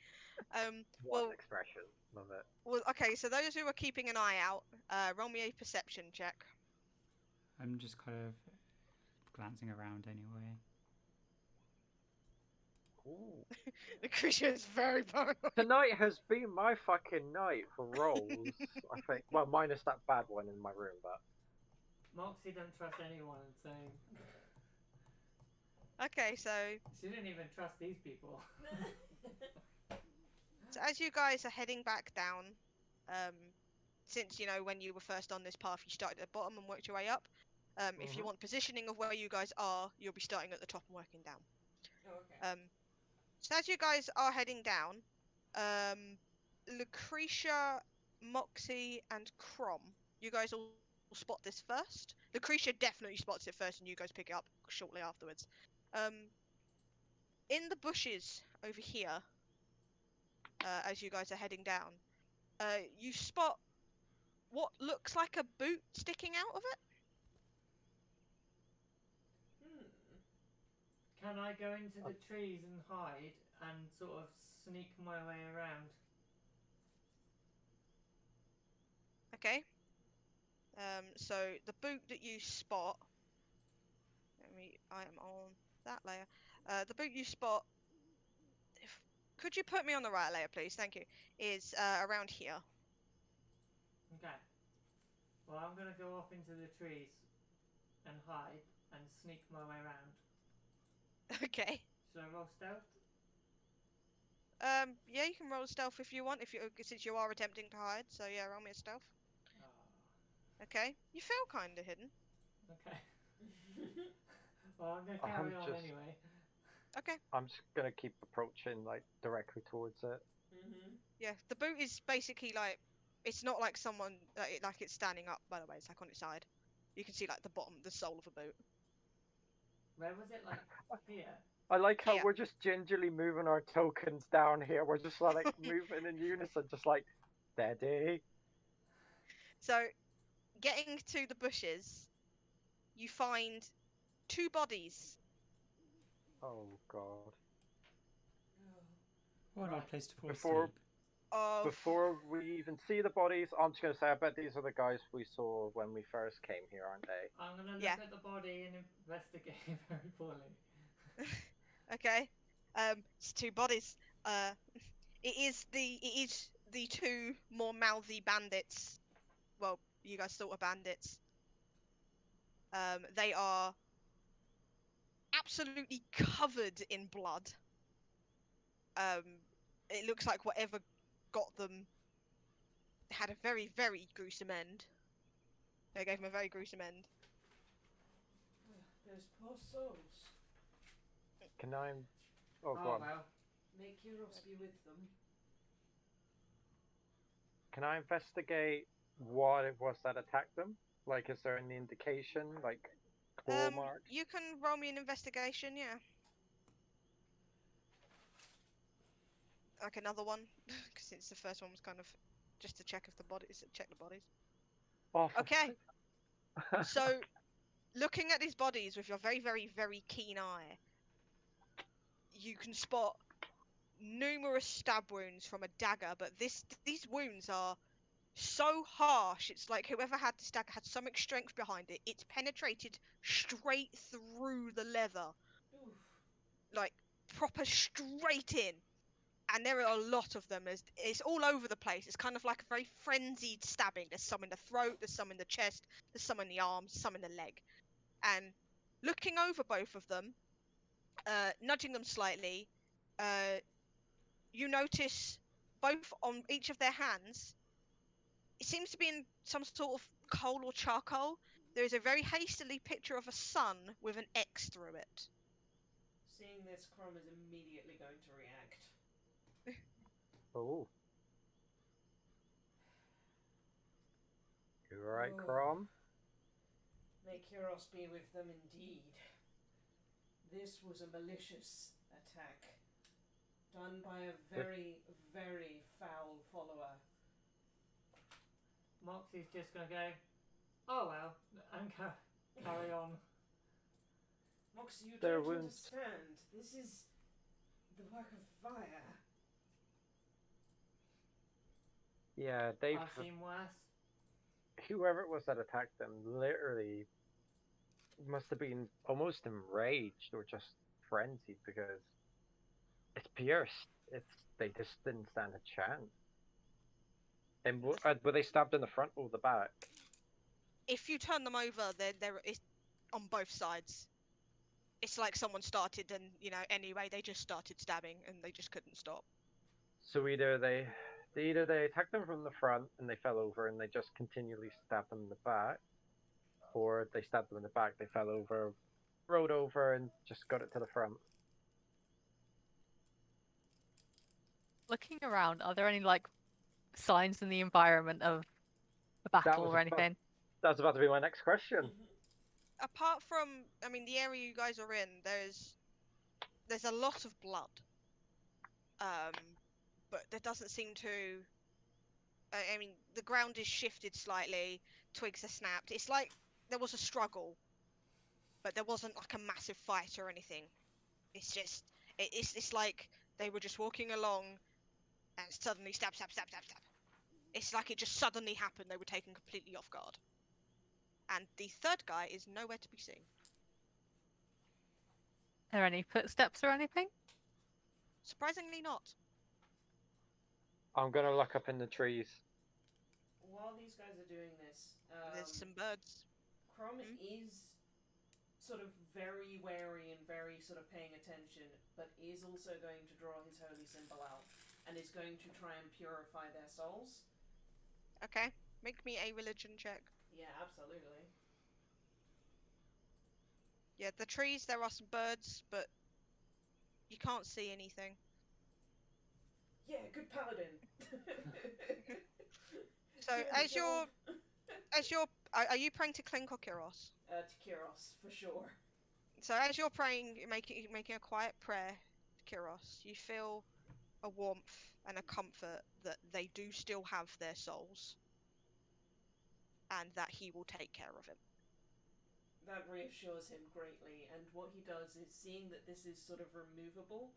What Well, expression? Love it. well, okay. So those who are keeping an eye out, roll me a perception check. I'm just kind of glancing around anyway. Ooh. The creature is very paranoid. Tonight has been my fucking night for rolls. I think. Well, minus that bad one in my room, but. Moxie doesn't trust anyone, so Okay, so she didn't even trust these people. as you guys are heading back down, since you know when you were first on this path, you started at the bottom and worked your way up. If you want positioning of where you guys are, you'll be starting at the top and working down. Oh, okay. So as you guys are heading down, Lucretia, Moxie, and Crom, you guys all spot this first. Lucretia definitely spots it first, and you guys pick it up shortly afterwards. In the bushes over here, as you guys are heading down, you spot what looks like a boot sticking out of it. Can I go into the trees and hide and sort of sneak my way around? Okay. So the boot that you spot. I am on that layer. The boot you spot. Could you put me on the right layer, please? Thank you. Is around here. Okay. Well, I'm gonna go off into the trees and hide and sneak my way around. Okay. Should I roll stealth? Yeah, you can roll stealth if you want, since you are attempting to hide. So yeah, roll me a stealth. Oh, Okay. You feel kind of hidden. okay. Well, I'm gonna I'm carry on just- anyway. Okay. I'm just gonna keep approaching like directly towards it. Yeah, the boot is basically like, it's not like someone like it's standing up. By the way, it's like on its side. You can see like the bottom, the sole of a boot. Where was it? Like here? I like how Here. we're just gingerly moving our tokens down here. We're just like moving in unison, just like steady. So, getting to the bushes, you find two bodies. Oh god. What an odd Right. place to fall Before- asleep. Of Before we even see the bodies, I'm just gonna say I bet these are the guys we saw when we first came here, aren't they? I'm gonna look Yeah. at the body and investigate very poorly. Okay. It's two bodies. It is the two more mouthy bandits. Well, you guys thought were bandits. They are absolutely covered in blood. It looks like whatever got them had a very, very gruesome end. They gave him a very gruesome end. Those poor souls. Can I? Oh, go Oh on. well. May Kyros be with them. Can I investigate what it was that attacked them? Like, is there any indication, like claw marks? You can roll me an investigation, yeah. Like another one, since the first one was kind of just to check if the bodies, check the bodies. Oh, for Okay, fuck's sake. so looking at these bodies with your very, very, very keen eye, you can spot numerous stab wounds from a dagger, but these wounds are so harsh. It's like whoever had this dagger had so much strength behind it. It's penetrated straight through the leather, Oof. like proper straight in. And there are a lot of them. It's all over the place. It's kind of like a very frenzied stabbing. There's some in the throat, there's some in the chest, there's some in the arms, some in the leg. And looking over both of them, nudging them slightly, you notice both on each of their hands, it seems to be in some sort of coal or charcoal. There is a very hastily picture of a sun with an X through it. Seeing this, Crom is immediately going to react. Oh. You alright, Oh. Crom? May Kyros be with them indeed. This was a malicious attack, done by a very, very foul follower. Moxie's just gonna go, oh well, and carry on. Moxie, you Their don't wounds. understand. This is the work of fire. Yeah, they've... I've seen worse. Whoever it was that attacked them literally must have been almost enraged or just frenzied because it's pierced. They just didn't stand a chance. And were they stabbed in the front or the back? If you turn them over, they're it's on both sides. It's like someone started, and anyway, they just started stabbing, and they just couldn't stop. So either they attacked them from the front and they fell over and they just continually stabbed them in the back, or they stabbed them in the back, they fell over, rode over, and just got it to the front. Looking around, are there any like signs in the environment of a battle or anything? That was about to be my next question. Apart from, the area you guys are in, there's a lot of blood. But there doesn't seem to. The ground is shifted slightly. Twigs are snapped. It's like there was a struggle, but there wasn't like a massive fight or anything. It's just, it's like they were just walking along, and suddenly stab, stab, stab, stab, stab. It's like it just suddenly happened. They were taken completely off guard. And the third guy is nowhere to be seen. Are there any footsteps or anything? Surprisingly not. I'm gonna look up in the trees. While these guys are doing this, There's some birds. Crom is sort of very wary and very sort of paying attention, but is also going to draw his holy symbol out and is going to try and purify their souls. Okay, make me a religion check. Yeah, absolutely. Yeah, the trees, there are some birds, but you can't see anything. Yeah, good paladin. So, are you praying to Clink or Kyros? To Kyros, for sure. So as you're praying, making a quiet prayer to Kyros, you feel a warmth and a comfort that they do still have their souls, and that he will take care of him. That reassures him greatly, and what he does is, seeing that this is sort of removable,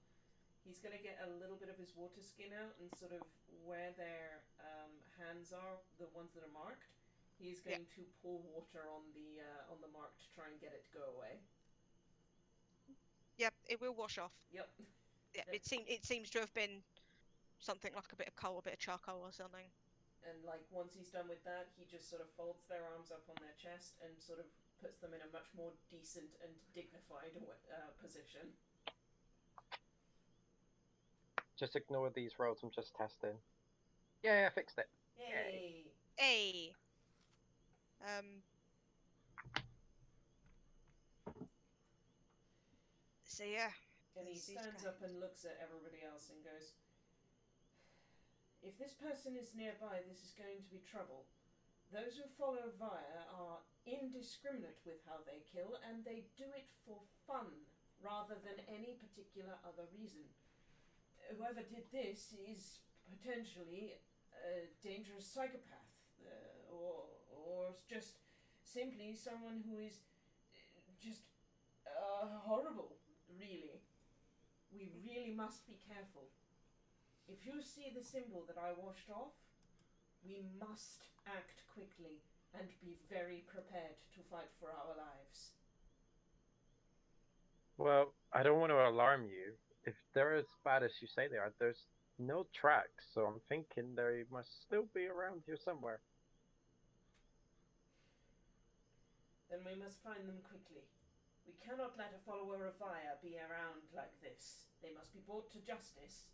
he's going to get a little bit of his water skin out and sort of where their hands are, the ones that are marked, he's going to pour water on the mark to try and get it to go away. Yep, it will wash off. Yep. Yeah, it seems to have been something like a bit of coal, a bit of charcoal or something. And like once he's done with that, he just sort of folds their arms up on their chest and sort of puts them in a much more decent and dignified position. Just ignore these rolls, I'm just testing. Yeah, I fixed it. Yay! Hey. So yeah. And he stands up and looks at everybody else and goes, if this person is nearby, this is going to be trouble. Those who follow Via are indiscriminate with how they kill, and they do it for fun, rather than any particular other reason. Whoever did this is potentially a dangerous psychopath, or just simply someone who is just horrible, really. We really must be careful. If you see the symbol that I washed off, we must act quickly and be very prepared to fight for our lives. Well, I don't want to alarm you. If they're as bad as you say they are, there's no tracks, so I'm thinking they must still be around here somewhere. Then we must find them quickly. We cannot let a follower of Vaya be around like this. They must be brought to justice.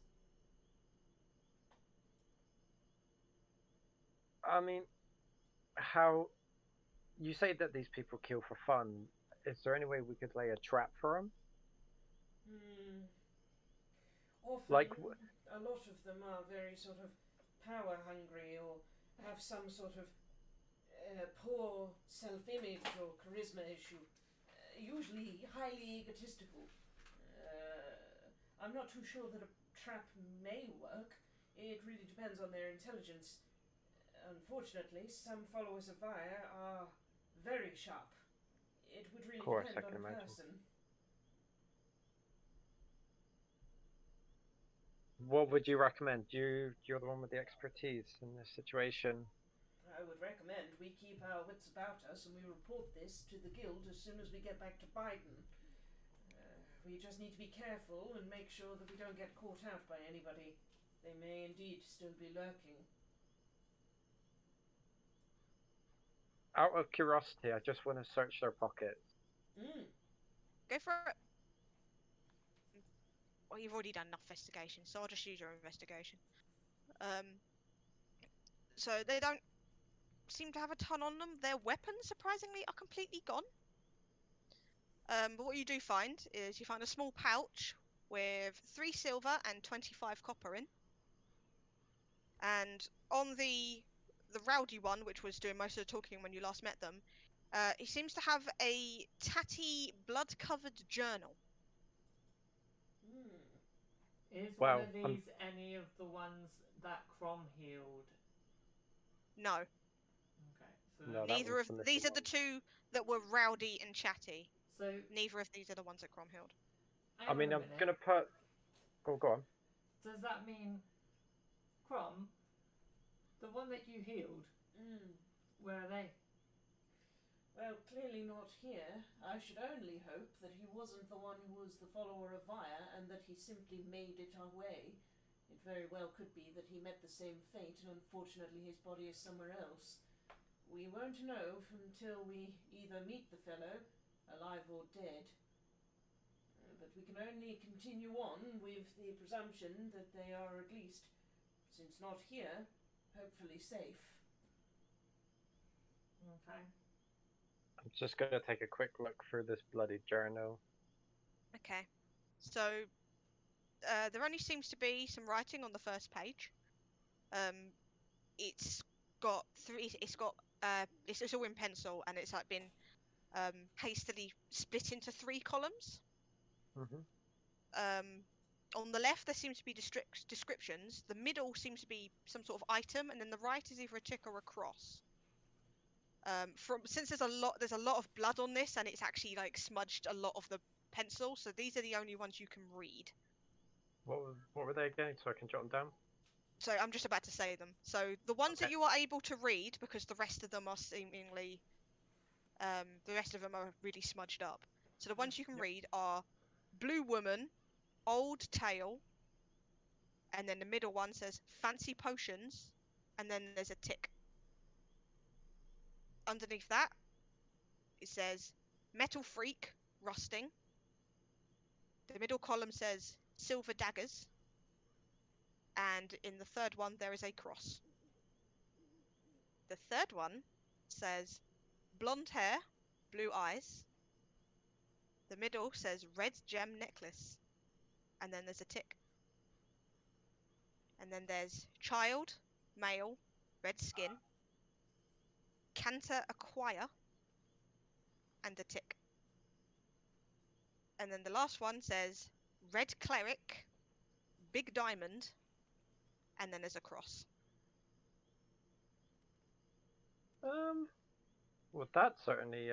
I mean, how... You say that these people kill for fun. Is there any way we could lay a trap for them? Often, Like, a lot of them are very sort of power hungry or have some sort of poor self-image or charisma issue. Usually highly egotistical. I'm not too sure that a trap may work. It really depends on their intelligence. Unfortunately, some followers of Vaya are very sharp. It would really Of course, depend I can on the imagine. person. What would you recommend? You're the one with the expertise in this situation. I would recommend we keep our wits about us and we report this to the guild as soon as we get back to Biden. We just need to be careful and make sure that we don't get caught out by anybody. They may indeed still be lurking. Out of curiosity, I just want to search their pockets. Go for it. Well, you've already done enough investigation, so I'll just use your investigation. So they don't seem to have a ton on them. Their weapons, surprisingly, are completely gone. But what you do find is you find a small pouch with 3 silver and 25 copper in. And on the rowdy one, which was doing most of the talking when you last met them, he seems to have a tatty, blood-covered journal. Is Wow, one of these any of the ones that Crom healed? No. Okay, so No, that Neither was of the these missing are the one. 2 that were rowdy and chatty. so Neither of these are the ones that Cromhild. I hang mean, on a I'm minute. gonna put... Go on. Does that mean Crom, the one that you healed? Where are they? Well, clearly not here. I should only hope that he wasn't the one who was the follower of Vaya and that he simply made it our way. It very well could be that he met the same fate and unfortunately his body is somewhere else. We won't know until we either meet the fellow, alive or dead. But we can only continue on with the presumption that they are at least, since not here, hopefully safe. Okay. I'm just gonna take a quick look through this bloody journal. Okay. So there only seems to be some writing on the first page. It's got 3. It's all in pencil, and it's like been hastily split into 3 columns. On the left, there seems to be descriptions. The middle seems to be some sort of item, and then the right is either a tick or a cross. Since there's a lot of blood on this, and it's actually like smudged a lot of the pencil, so these are the only ones you can read. What were they again, so I can jot them down? So I'm just about to say them. So the ones that Okay. you are able to read, because the rest of them are seemingly, the rest of them are really smudged up. So the ones you can read are Blue Woman, Old Tale, and then the middle one says Fancy Potions, and then there's a tick. Underneath that, it says Metal Freak, Rusting. The middle column says Silver Daggers, and in the third one there is a cross. The third one says Blonde Hair, Blue Eyes. The middle says Red Gem Necklace, and then there's a tick. And then there's Child, Male, Red Skin, Canter Acquire, and a tick. And then the last one says Red Cleric, Big Diamond, and then there's a cross. Well, that certainly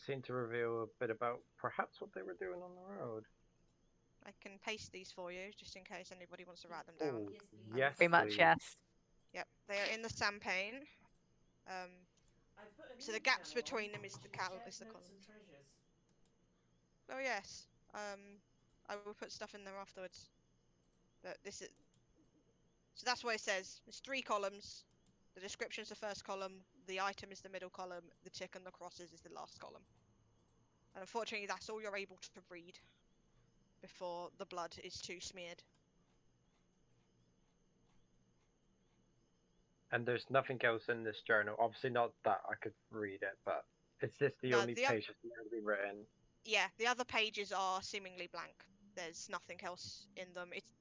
seemed to reveal a bit about perhaps what they were doing on the road. I can paste these for you, just in case anybody wants to write them down. Ooh, Yes, please. yes, Very much, please. yes. Yep, they are in the Sampaign. I put a So new the gaps channel between on, them is which the is Shared is the Notes and columns. Treasures. Oh yes. I will put stuff in there afterwards. But this is so that's what it says. There's 3 columns. The description's the first column. The item is the middle column. The tick and the crosses is the last column. And unfortunately, that's all you're able to read before the blood is too smeared. And there's nothing else in this journal. Obviously, not that I could read it, but is this the No, only page that's going to be written? Yeah, the other pages are seemingly blank. There's nothing else in them. It's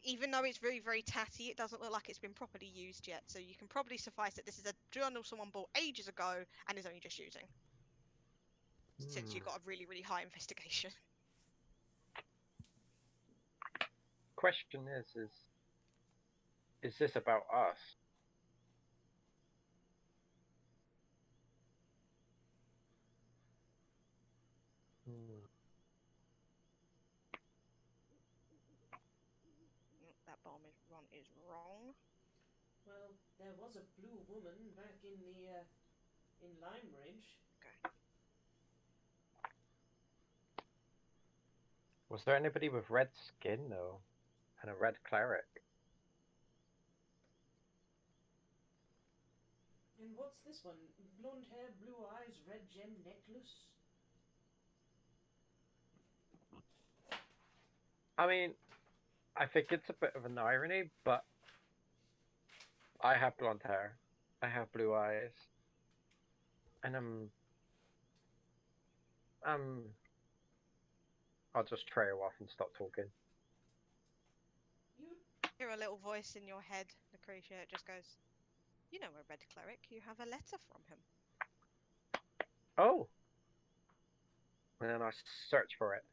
even though it's very, very tatty, it doesn't look like it's been properly used yet. So you can probably suffice that this is a journal someone bought ages ago and is only just using. Since you've got a really, really high investigation. Question is this about us? That bomb is wrong. Well, there was a blue woman back in the in Lime Ridge. Okay. Was there anybody with red skin though, and a red cleric? And what's this one? Blonde hair, blue eyes, red gem necklace. I mean, I think it's a bit of an irony, but I have blonde hair, I have blue eyes, and I'll just trail off and stop talking. You Hear a little voice in your head, Lucretia. It just goes, "You know a red cleric. You have a letter from him." Oh! And then I search for it.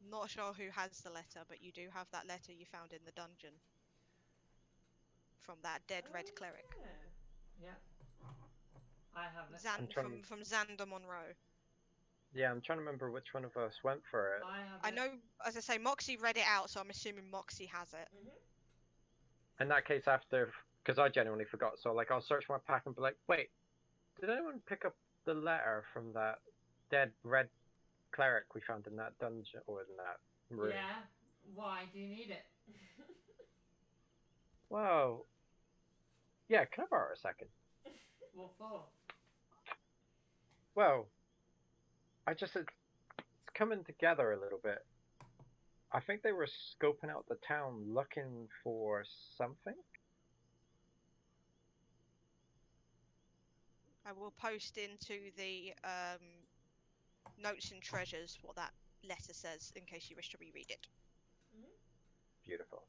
Not sure who has the letter, but you do have that letter you found in the dungeon from that dead red cleric. Yeah. Yeah. I have it. From Xander Monroe. Yeah, I'm trying to remember which one of us went for it. I have I it. know, as I say, Moxie read it out, so I'm assuming Moxie has it. Mm-hmm. In that case, after, because I genuinely forgot, so like I'll search my pack and be like, wait, did anyone pick up the letter from that dead red cleric we found in that dungeon or in that room? Yeah. Why do you need it? Whoa. Yeah, can I borrow a second? What for? Well, it's coming together a little bit. I think they were scoping out the town looking for something. I will post into the notes and treasures what that letter says in case you wish to reread it. Mm-hmm. Beautiful.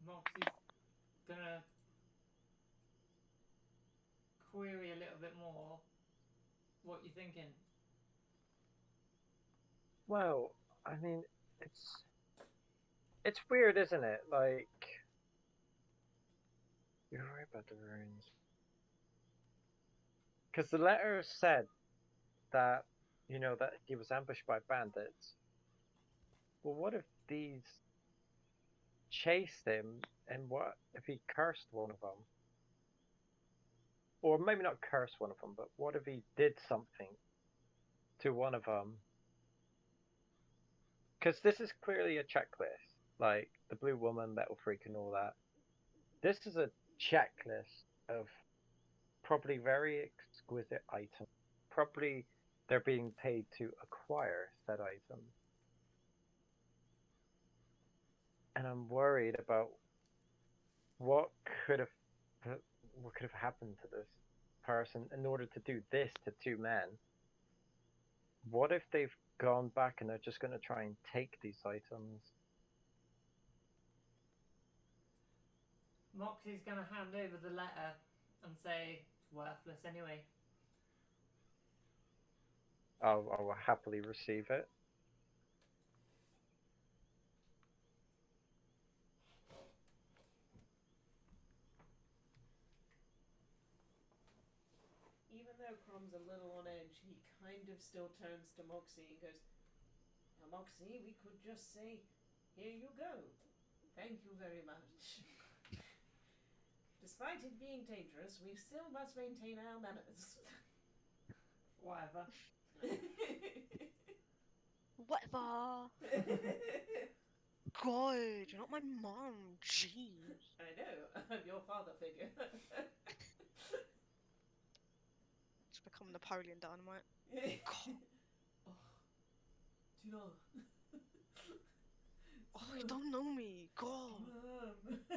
Moxie's gonna query a little bit more what you're thinking. Well, I mean, it's weird, isn't it? Like, you're right about the ruins. Because the letter said that, that he was ambushed by bandits. Well, what if these chased him, and what if he cursed one of them? Or maybe not cursed one of them, but what if he did something to one of them? Because this is clearly a checklist, like the blue woman, metal freak, and all that. This is a checklist of probably very exquisite items. Probably they're being paid to acquire said item. And I'm worried about what could have happened to this person in order to do this to 2 men. What if they've gone back and they're just going to try and take these items? Moxie's gonna hand over the letter and say it's worthless anyway. I will happily receive it. Even though Crom's a little on edge, he kind of still turns to Moxie and goes, "Now, Moxie, we could just say, here you go. Thank you very much. Despite it being dangerous, we still must maintain our manners." Whatever. Whatever. God, you're not my mom. Jeez. I know, I'm your father figure. It's become Napoleon Dynamite. God. Oh, Tina. Oh, you don't know me. God. Mom.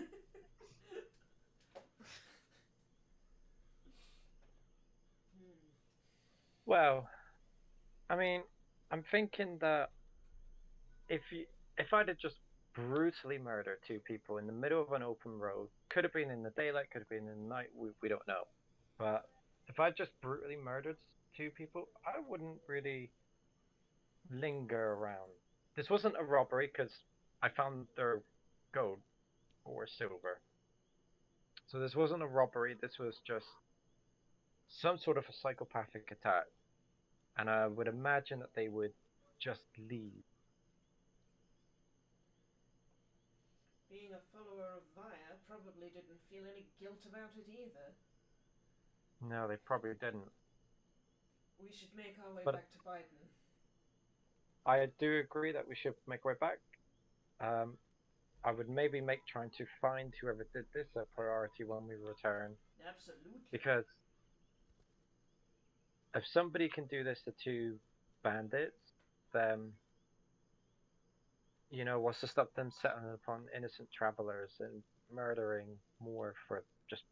Well, I mean, I'm thinking that if I'd have just brutally murdered two people in the middle of an open road, could have been in the daylight, could have been in the night, we don't know. But if I just brutally murdered two people, I wouldn't really linger around. This wasn't a robbery because I found their gold or silver. So this wasn't a robbery, this was just some sort of a psychopathic attack. And I would imagine that they would just leave. Being a follower of Vaya probably didn't feel any guilt about it either. No, they probably didn't. We should make our way But- back to Biden. I do agree that we should make our way back. I would maybe make trying to find whoever did this a priority when we return. Absolutely. Because if somebody can do this to two bandits, then what's to stop them settling upon innocent travelers and murdering more for just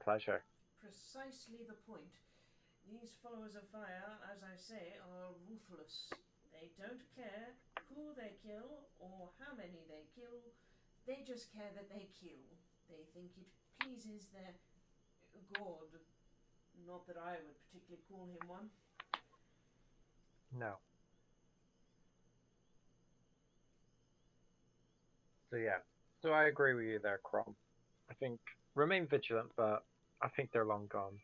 pleasure? Precisely the point. These followers of Fire, as I say, are ruthless. They don't care who they kill or how many they kill. They just care that they kill. They think it pleases their god. Not that I would particularly call him one. No. So yeah. So I agree with you there, Crom. I think remain vigilant, but I think they're long gone.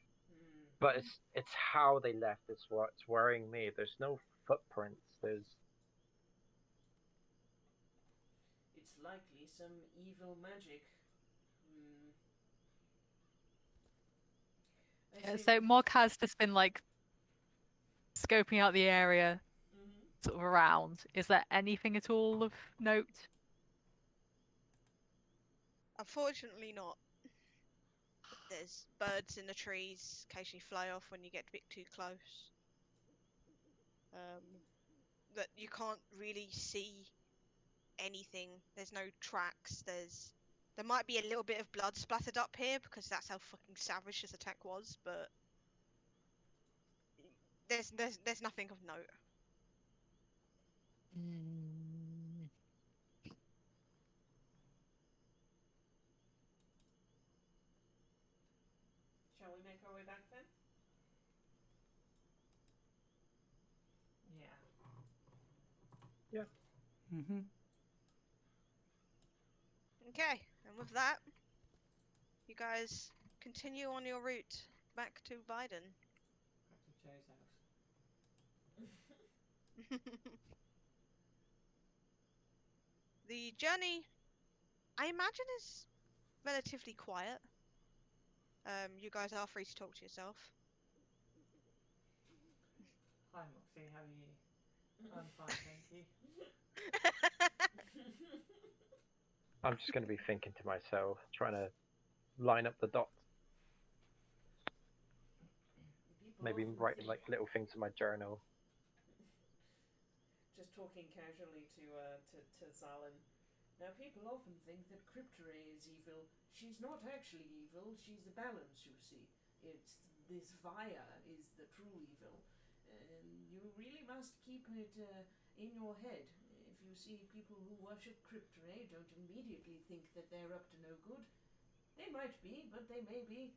But it's how they left. It's what's worrying me. There's no footprints. It's likely some evil magic. Yeah, so Mog has just been like scoping out the area sort of around. Is there anything at all of note? Unfortunately not. There's birds in the trees, occasionally fly off when you get a bit too close. That you can't really see anything. There's no tracks. There might be a little bit of blood splattered up here because that's how fucking savage this attack was, but there's nothing of note. Shall we make our way back then? Yeah. Mm-hmm. Okay, and with that, you guys continue on your route back to Biden. Back to Joe's house. The journey, I imagine, is relatively quiet. You guys are free to talk to yourself. Hi Moxie, how are you? I'm fine, thank you. I'm just going to be thinking to myself, trying to line up the dots. Maybe writing like little things in my journal. Just talking casually to Zalin. Now, people often think that Cryptore is evil. She's not actually evil. She's the balance, you see. It's this Vaya is the true evil. And you really must keep it in your head. If you see people who worship Cryptore, don't immediately think that they're up to no good. They might be, but they may be,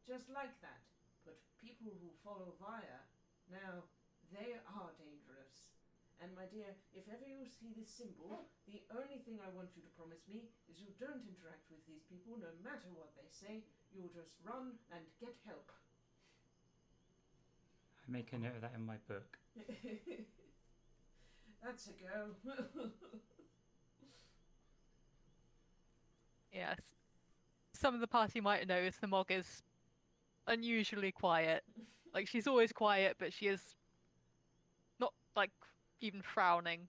just like that. But people who follow Vaya, now, they are dangerous. And my dear, if ever you see this symbol, the only thing I want you to promise me is you don't interact with these people, no matter what they say. you'll just run and get help. I make a note of that in my book. That's a go. Yes. Some of the party might notice the Mog is unusually quiet. Like, she's always quiet, but she is not, like, even frowning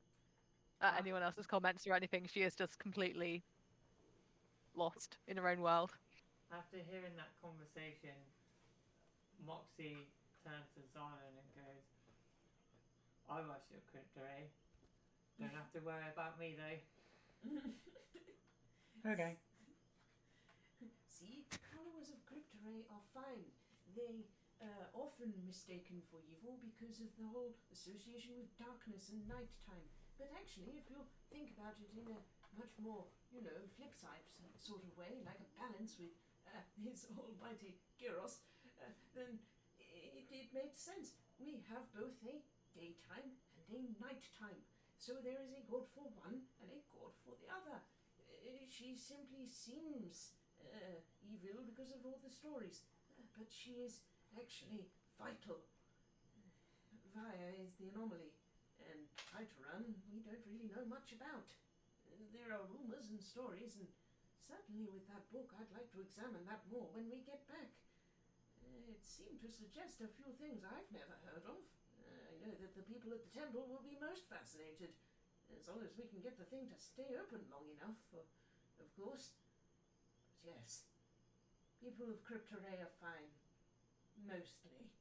at anyone else's comments or anything. She is just completely lost in her own world. After hearing that conversation, Moxie turns to Zion and goes, I rush your crypto, eh? Don't have to worry about me, though. Okay. See, followers of Cryptoray are fine. They are often mistaken for evil because of the whole association with darkness and nighttime. But actually, if you think about it in a much more, flip side sort of way, like a balance with his almighty Gyros, then it makes sense. We have both a daytime and a nighttime. So there is a god for one and a god for the other. She simply seems evil because of all the stories, but she is actually vital. Vaya is the anomaly, and Hyteran we don't really know much about. There are rumours and stories, and certainly with that book I'd like to examine that more when we get back. It seemed to suggest a few things I've never heard of. I know that the people at the temple will be most fascinated, as long as we can get the thing to stay open long enough, of course. But yes, people of Cryptoray are fine. Mostly.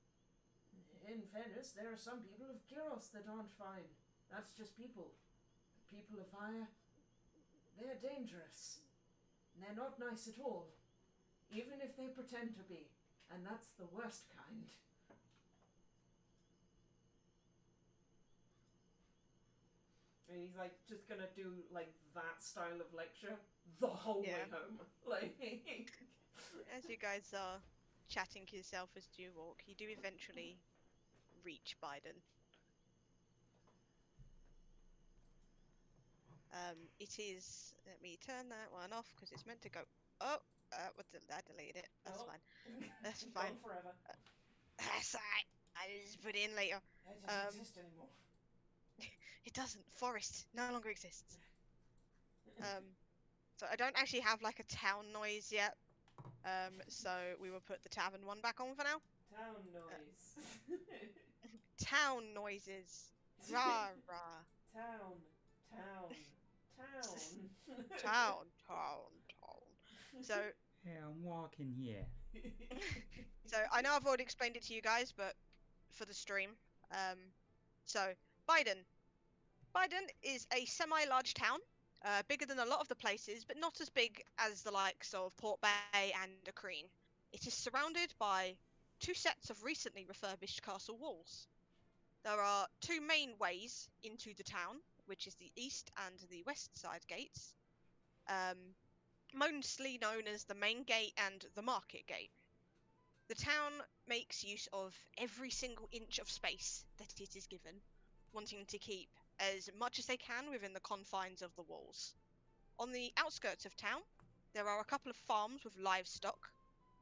In fairness, there are some people of Gyros that aren't fine. That's just people. The people of Vaya, they're dangerous. They're not nice at all. Even if they pretend to be. And that's the worst kind. And he's like just gonna do like that style of lecture the whole way home. Like As you guys are chatting to yourself as you walk, you do eventually reach Biden. It is. Let me turn that one off because it's meant to go. Oh, what did I deleted it? That's fine. That's fine. Gone forever. That's alright. I just put it in later. It doesn't exist anymore. It doesn't. Forest no longer exists. So I don't actually have like a town noise yet. So we will put the tavern one back on for now. Town noise. Town noises. Rah rah. Town. Town. So Yeah, I'm walking here. so I know I've already explained it to you guys, but for the stream. So Biden is a semi-large town, bigger than a lot of the places, but not as big as the likes of Port Bay and Akreen. It is surrounded by two sets of recently refurbished castle walls. There are two main ways into the town, which is the east and the west side gates, mostly known as the main gate and the market gate. The town makes use of every single inch of space that it is given, wanting to keep as much as they can within the confines of the walls. On the outskirts of town, there are a couple of farms with livestock.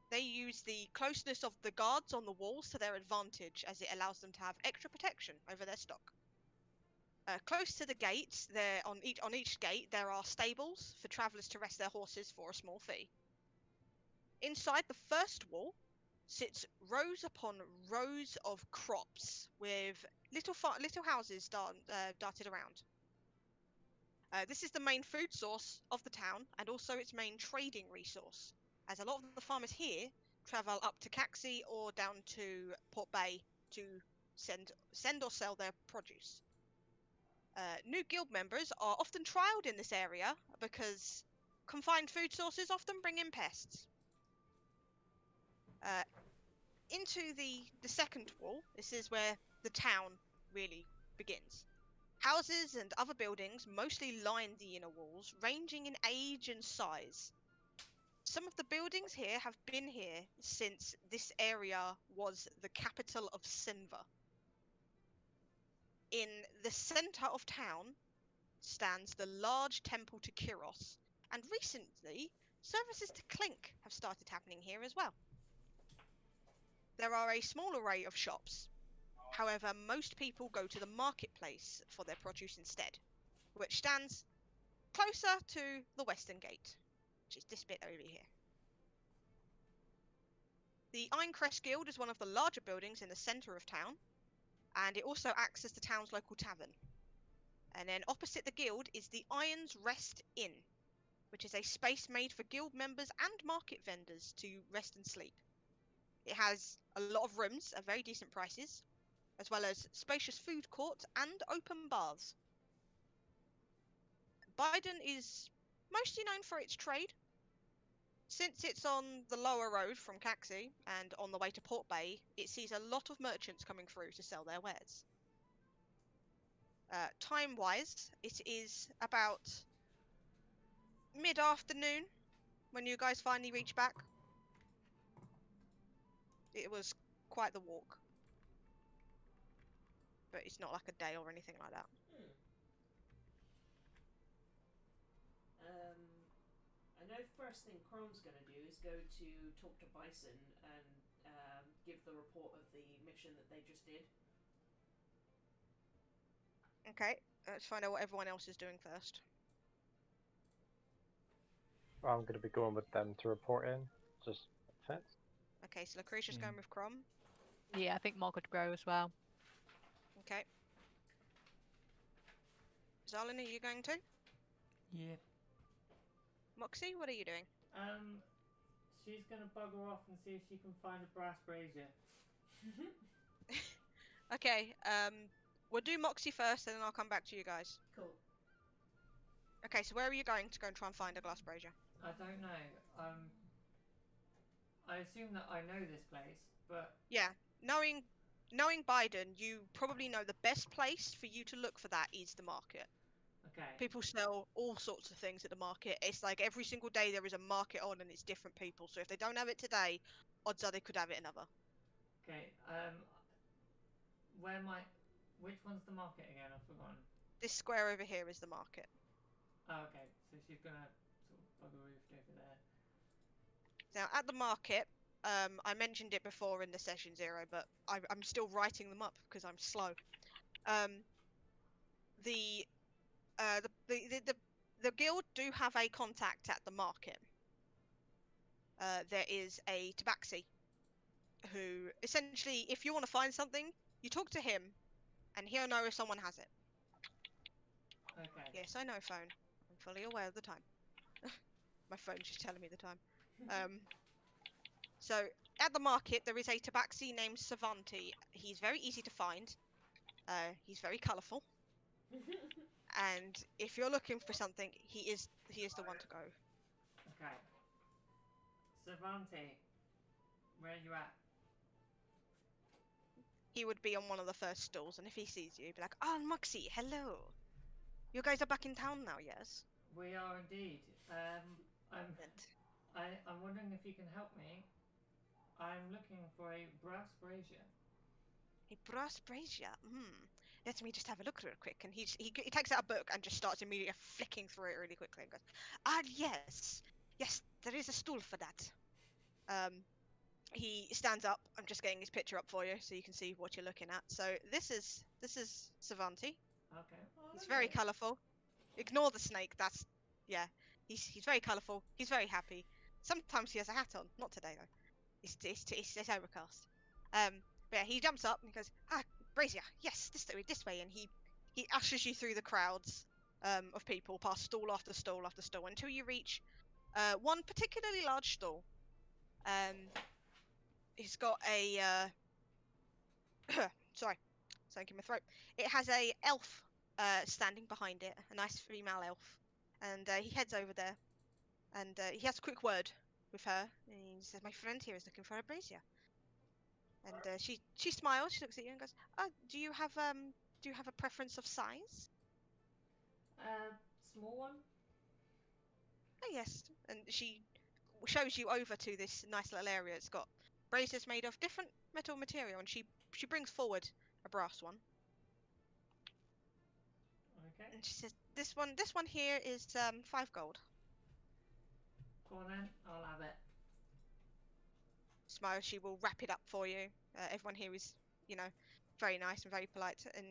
They use the closeness of the guards on the walls to their advantage, as it allows them to have extra protection over their stock. Close to the gates, on each gate, there are stables for travellers to rest their horses for a small fee. Inside the first wall sits rows upon rows of crops with little houses darted around. This is the main food source of the town and also its main trading resource, as a lot of the farmers here travel up to Caxi or down to Port Bay to send or sell their produce. New guild members are often trialed in this area because confined food sources often bring in pests. Into the second wall, this is where the town really begins. Houses and other buildings mostly line the inner walls, ranging in age and size. Some of the buildings here have been here since this area was the capital of Sinva. In the center of town stands the large temple to Kyros, and recently services to clink have started happening here as well. There are a small array of shops. However, most people go to the marketplace for their produce instead, which stands closer to the western gate, which is this bit over here. The Ironcrest Guild is one of the larger buildings in the centre of town, and it also acts as the town's local tavern. And then opposite the guild is the Iron's Rest Inn, which is a space made for guild members and market vendors to rest and sleep. It has a lot of rooms at very decent prices, as well as spacious food court and open baths. Biden is mostly known for its trade. Since it's on the lower road from Caxi and on the way to Port Bay, it sees a lot of merchants coming through to sell their wares. Time-wise, it is about mid-afternoon when you guys finally reach back. It was quite the walk, but it's not like a day or anything like that. I know first thing Chrome's going to do is go to talk to Bison and give the report of the mission that they just did. Okay, let's find out what everyone else is doing first. Well, I'm going to be going with them to report in. Just fits. Okay, so Lucretia's going with Crom. Yeah, I think Mog would grow as well. Okay. Zalin, are you going to? Yeah. Moxie, what are you doing? She's gonna bugger off and see if she can find a brass brazier. Okay, we'll do Moxie first and then I'll come back to you guys. Cool. Okay, so where are you going to go and try and find a glass brazier? I don't know. I assume that I know this place, but Yeah, knowing Biden, you probably know the best place for you to look for that is the market. okay. People sell all sorts of things at the market. It's like every single day there is a market on and it's different people. So if they don't have it today, odds are they could have it another. Okay. Which one's the market again? I've forgotten. This square over here is the market. Oh, okay. So she's gonna sort of bugger roofed over there. Now at the market, I mentioned it before in the session 0, but I'm still writing them up because I'm slow. The guild do have a contact at the market. There is a tabaxi who essentially, if you want to find something, you talk to him and he'll know if someone has it. Okay. Yes, I know, phone. I'm fully aware of the time. My phone's just telling me the time. So at the market there is a tabaxi named Savanti. He's very easy to find. He's very colourful. And if you're looking for something, he is the one to go. Okay. Savante, where are you at? He would be on one of the first stalls, and if he sees you, he'd be like, "Oh, Moxie, hello. You guys are back in town now, yes?" We are indeed. I'm wondering if you can help me. I'm looking for a brass brazier. A brass brazier. Let me just have a look real quick. And he takes out a book and just starts immediately flicking through it really quickly and goes, "Ah, yes, there is a stool for that." He stands up. I'm just getting his picture up for you so you can see what you're looking at. So this is Savanti. Okay. He's very colourful. Ignore the snake. He's very colourful. He's very happy. Sometimes he has a hat on. Not today though. It's overcast. But yeah, he jumps up and he goes, "Ah, brazier, yes, this way," and he ushers you through the crowds of people, past stall after stall after stall, until you reach one particularly large stall. It's got a sorry, something in my throat. It has a elf standing behind it, a nice female elf, and he heads over there, and he has a quick word with her, and he says, "My friend here is looking for a brazier." And she smiles. She looks at you and goes, "Oh, do you have a preference of size?" Small one. "Oh yes." And she shows you over to this nice little area. It's got braziers made of different metal material, and she brings forward a brass one. Okay. And she says, "This one here is 5 gold." Go on then, I'll have it. Smile, she will wrap it up for you. Everyone here is, you know, very nice and very polite, and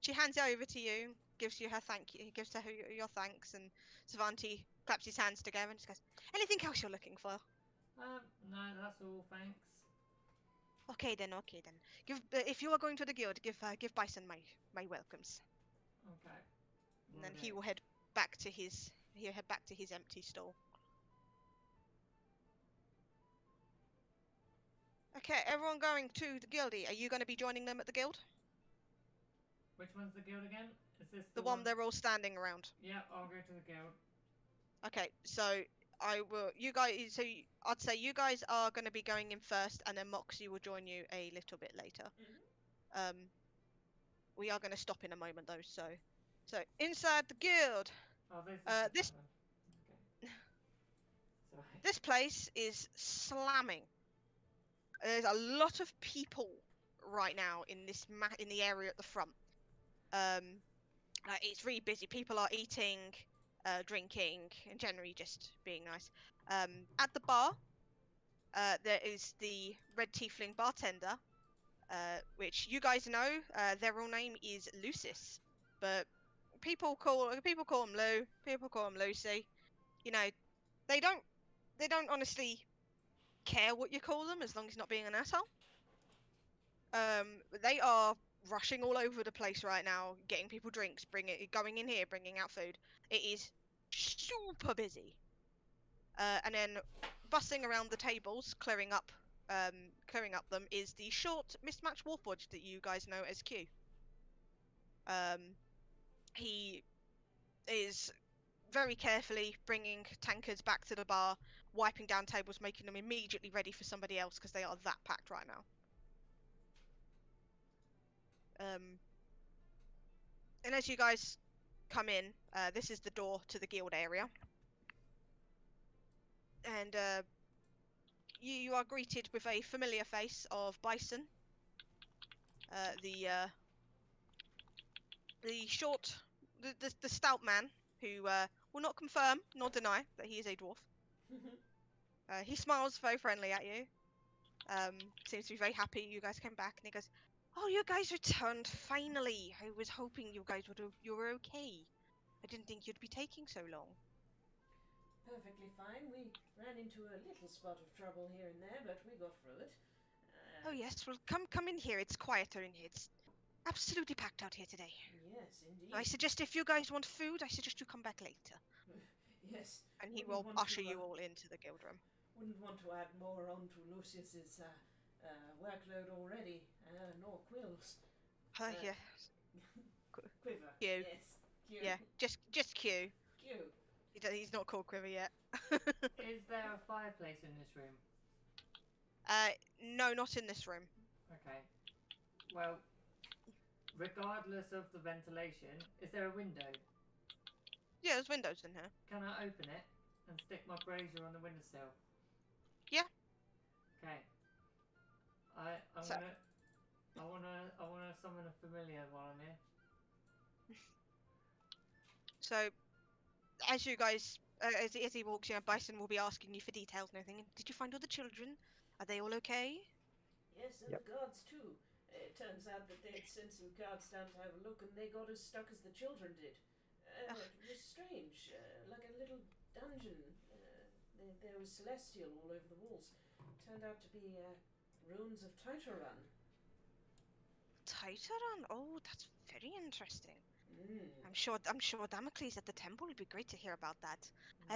she hands it over to you, gives you her thank you, gives her your thanks, and Savanti claps his hands together and just goes, "Anything else you're looking for?" No, that's all, thanks. Okay then. Give if you are going to the guild, give Bison my welcomes, Okay. and then Will he do. will head back to his empty stall. Okay, everyone going to the guildie. Are you going to be joining them at the guild? Which one's the guild again? Is this The one they're all standing around. Yeah, I'll go to the guild. Okay, so I will. You guys. So I'd say you guys are going to be going in first, and then Moxie will join you a little bit later. Mhm. We are going to stop in a moment though. So inside the guild. Oh, this is Uh, the this tavern. Okay. Sorry. this place is slamming. There's a lot of people right now in this in the area at the front. It's really busy. People are eating, drinking, and generally just being nice. At the bar, there is the red tiefling bartender, which you guys know. Their real name is Lucis, but people call him Lou. People call him Lucy. You know, they don't honestly care what you call them as long as not being an asshole. They are rushing all over the place right now, getting people drinks, going in here, bringing out food. It is super busy. And then bussing around the tables, clearing up them is the short mismatched warforged that you guys know as Q. He is very carefully bringing tankards back to the bar, wiping down tables, making them immediately ready for somebody else because they are that packed right now. And as you guys come in, this is the door to the guild area, and you are greeted with a familiar face of Bison, the short, the stout man who will not confirm nor deny that he is a dwarf. He smiles very friendly at you. Seems to be very happy you guys came back, and he goes, "Oh, you guys returned finally. I was hoping you were okay. I didn't think you'd be taking so long." Perfectly fine. We ran into a little spot of trouble here and there, but we got through it. Oh yes, well come in here. It's quieter in here. It's absolutely packed out here today. Yes, indeed. I suggest if you guys want food, I suggest you come back later. Yes. And he Wouldn't will want usher to, you all into the guild room. Wouldn't want to add more on to Lucius's workload already, nor Quill's. Yeah. Quiver. Q. Yes. Q. Yeah, just Q. Q. He's not called Quiver yet. Is there a fireplace in this room? No, not in this room. Okay. Well, regardless of the ventilation, is there a window? Yeah, there's windows in here. Can I open it and stick my brazier on the windowsill? Yeah. Okay. I wanna summon a familiar while I'm here. So, as you guys, as he walks in, Bison will be asking you for details and everything. Did you find all the children? Are they all okay? Yes, and Yep. the guards too. It turns out that they'd sent some guards down to have a look, and they got as stuck as the children did. It was strange, like a little dungeon. There was celestial all over the walls. Turned out to be ruins of Titaran. Titaran? Oh, that's very interesting. Mm. I'm sure Damocles at the temple would be great to hear about that.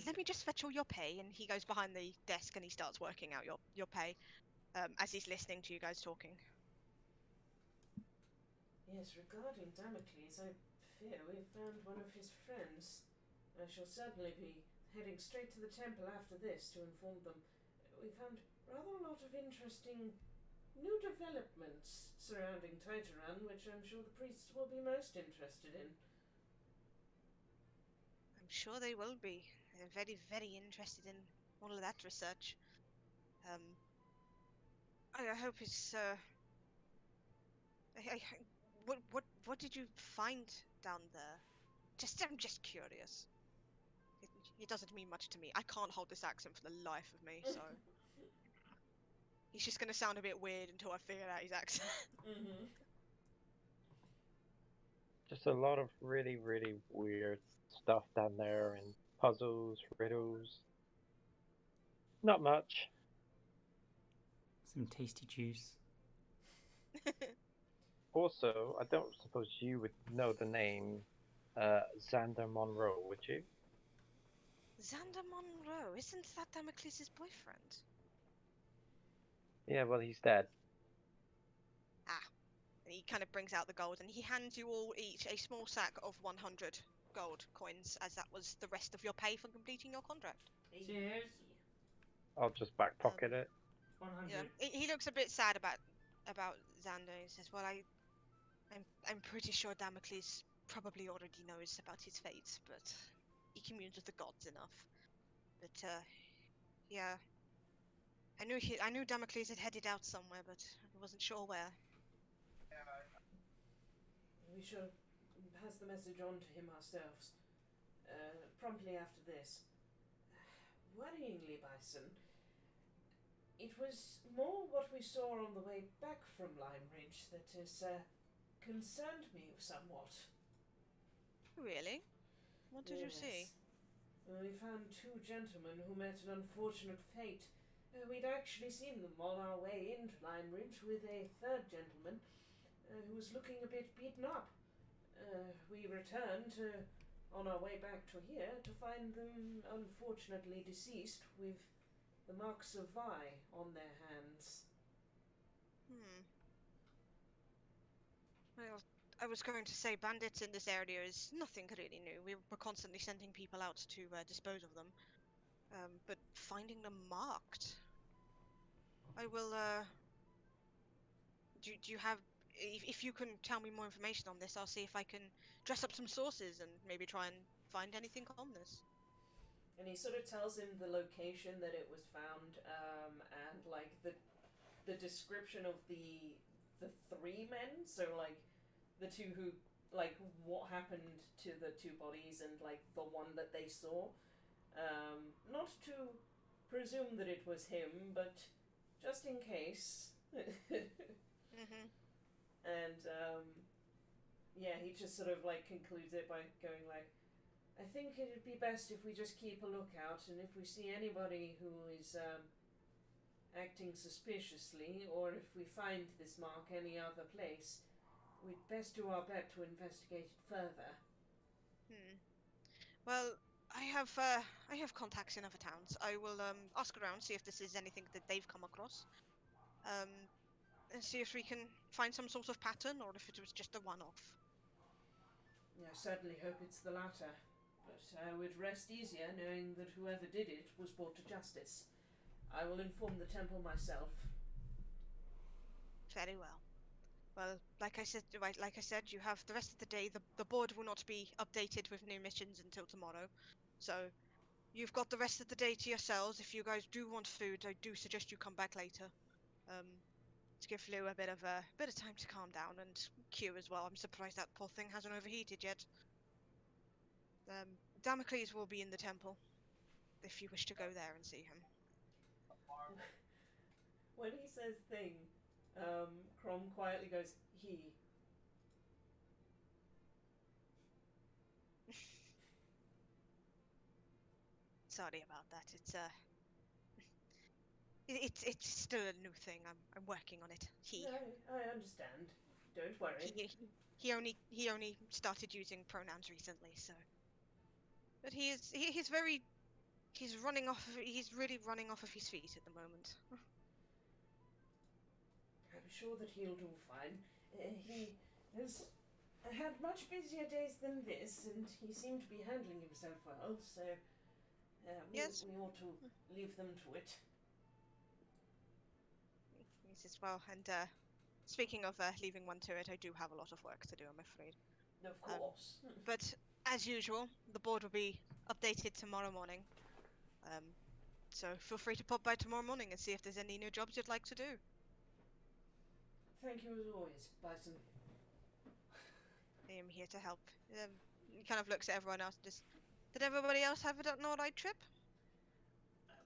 Let me just fetch all your pay. And he goes behind the desk and he starts working out your pay, as he's listening to you guys talking. Yes, regarding Damocles, I fear we've found one of his friends. I shall certainly be heading straight to the temple after this to inform them. We found rather a lot of interesting new developments surrounding Titaran, which I'm sure the priests will be most interested in. I'm sure they will be. They're very, very interested in all of that research. I hope it's. What did you find down there? I'm just curious. it doesn't mean much to me. I can't hold this accent for the life of me, so he's just gonna sound a bit weird until I figure out his accent. Mm-hmm. Just a lot of really, really weird stuff down there, and puzzles, riddles. Not much. Some tasty juice. Also, I don't suppose you would know the name Xander Monroe, would you? Xander Monroe, isn't that Damocles' boyfriend? Yeah, well, he's dead. Ah, and he kind of brings out the gold and he hands you all each a small sack of 100 gold coins, as that was the rest of your pay for completing your contract. Cheers. I'll just back pocket it. 100. Yeah, he looks a bit sad about Xander. He says, "Well, I'm pretty sure Damocles probably already knows about his fate, but he communes with the gods enough. But yeah, I knew Damocles had headed out somewhere, but I wasn't sure where." We shall pass the message on to him ourselves. Promptly after this. Worryingly, Bison, it was more what we saw on the way back from Lime Ridge that has concerned me somewhat. Really? What did you see? We found two gentlemen who met an unfortunate fate. We'd actually seen them on our way into Lime Ridge with a third gentleman who was looking a bit beaten up. We returned on our way back to here to find them unfortunately deceased with the marks of Vi on their hands. Well, I was going to say bandits in this area is nothing really new. We were constantly sending people out to dispose of them. But finding them marked. I will, do you have, if you can tell me more information on this, I'll see if I can dress up some sources and maybe try and find anything on this. And he sort of tells him the location that it was found, and like the description of the three men. So like the two who, like, what happened to the two bodies and like the one that they saw. Not to presume that it was him, but just in case. Mm-hmm. And yeah, he just sort of like concludes it by going like, I think it'd be best if we just keep a lookout, and if we see anybody who is acting suspiciously, or if we find this mark any other place, we'd best do our best to investigate it further. Well, I have contacts in other towns. I will ask around, see if this is anything that they've come across. And see if we can find some sort of pattern, or if it was just a one-off. Yeah, I certainly hope it's the latter. But I would rest easier knowing that whoever did it was brought to justice. I will inform the temple myself. Very well. Well, like I said, you have the rest of the day. The board will not be updated with new missions until tomorrow, so you've got the rest of the day to yourselves. If you guys do want food, I do suggest you come back later, to give Lou a bit of time to calm down, and Q as well. I'm surprised that poor thing hasn't overheated yet. Damocles will be in the temple, if you wish to go there and see him. When he says thing, Crom quietly goes, he. Sorry about that. It's still a new thing. I'm working on it. No, I understand. Don't worry. He only started using pronouns recently, so. But he's very, he's really running off of his feet at the moment. I'm sure that he'll do fine. He has had much busier days than this, and he seemed to be handling himself well, so Yes. we ought to leave them to it. He says, well, and speaking of leaving one to it, I do have a lot of work to do, I'm afraid. Of course. But as usual, the board will be updated tomorrow morning. So feel free to pop by tomorrow morning and see if there's any new jobs you'd like to do. Thank you as always, Bison. I am here to help. He kind of looks at everyone else and just, Did everybody else have an alright trip?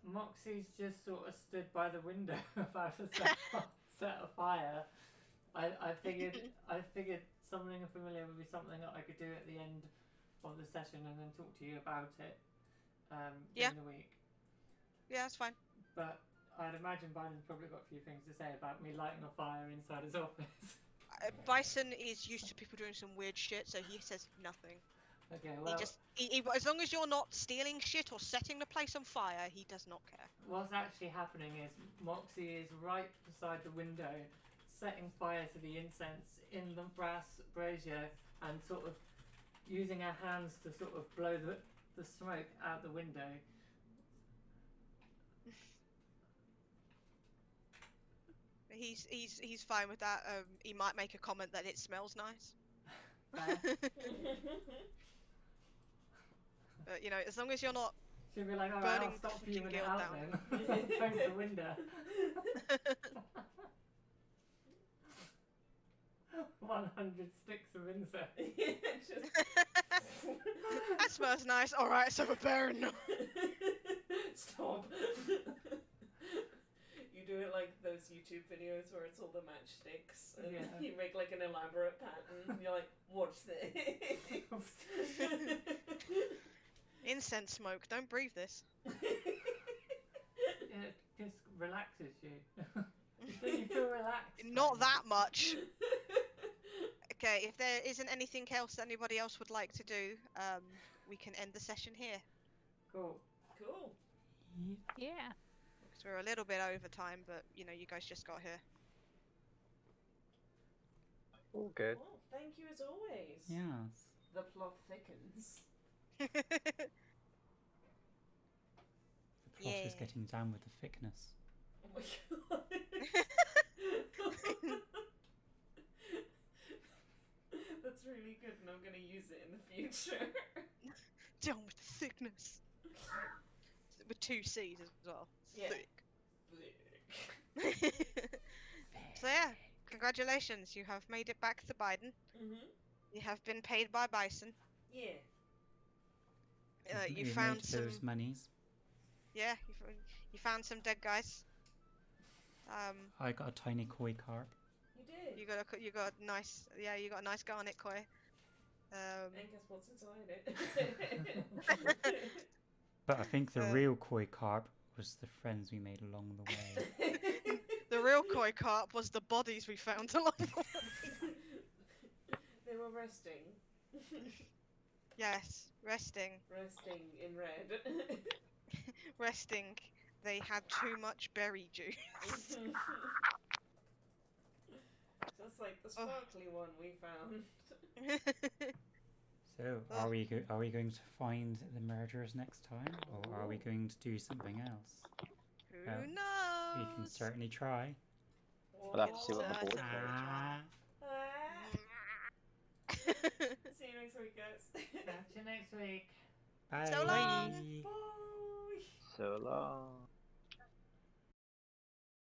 Moxie's just sort of stood by the window about to set a fire. I figured summoning a familiar would be something that I could do at the end of the session and then talk to you about it Yeah. during the week. Yeah, that's fine. But I'd imagine Biden's probably got a few things to say about me lighting a fire inside his office. Bison is used to people doing some weird shit, so he says nothing. Okay, well, As long as you're not stealing shit or setting the place on fire, he does not care. what's actually happening is Moxie is right beside the window, setting fire to the incense in the brass brazier and sort of using her hands to sort of blow the smoke out the window. He's fine with that. He might make a comment that it smells nice. Fair. But you know, as long as you're not She'll be like, alright, I'll burning stop fucking fuming it guild out down. then. Close the window. 100 sticks of incense. That smells nice. All right, so we're burning. Stop. You do it like those YouTube videos where it's all the matchsticks and you make like an elaborate pattern. And you're like, watch this. Incense smoke. Don't breathe this. It just relaxes you. Don't you feel relaxed? Not that much. Okay, if there isn't anything else anybody else would like to do, we can end the session here. Cool. Cool. Yeah. Because we're a little bit over time, but you know, you guys just got here. All good. Well, thank you as always. Yes. The plot thickens. The plot is Yeah. getting down with the thickness. Oh my god. That's really good, and I'm gonna use it in the future. Down with the thickness. With 2 C's as well. Yeah. Thick. So yeah, congratulations, you have made it back to Biden. You have been paid by Bison. Yeah. You We've found made some. those monies. Yeah, you found some dead guys. I got a tiny koi carp. You did. You got a nice. Yeah, you got a nice garnet koi. And guess what's inside it? But I think the real koi carp was the friends we made along the way. The real koi carp was the bodies we found along the way. They were resting. Yes, resting. Resting in red. Resting. They had too much berry juice. Just like the sparkly one we found. So, are we going to find the murderers next time, or are we going to do something else? Who We knows? can certainly try. We'll have to see what the board says. See you next week, guys. Catch you next week. Bye. So long. Bye. So long.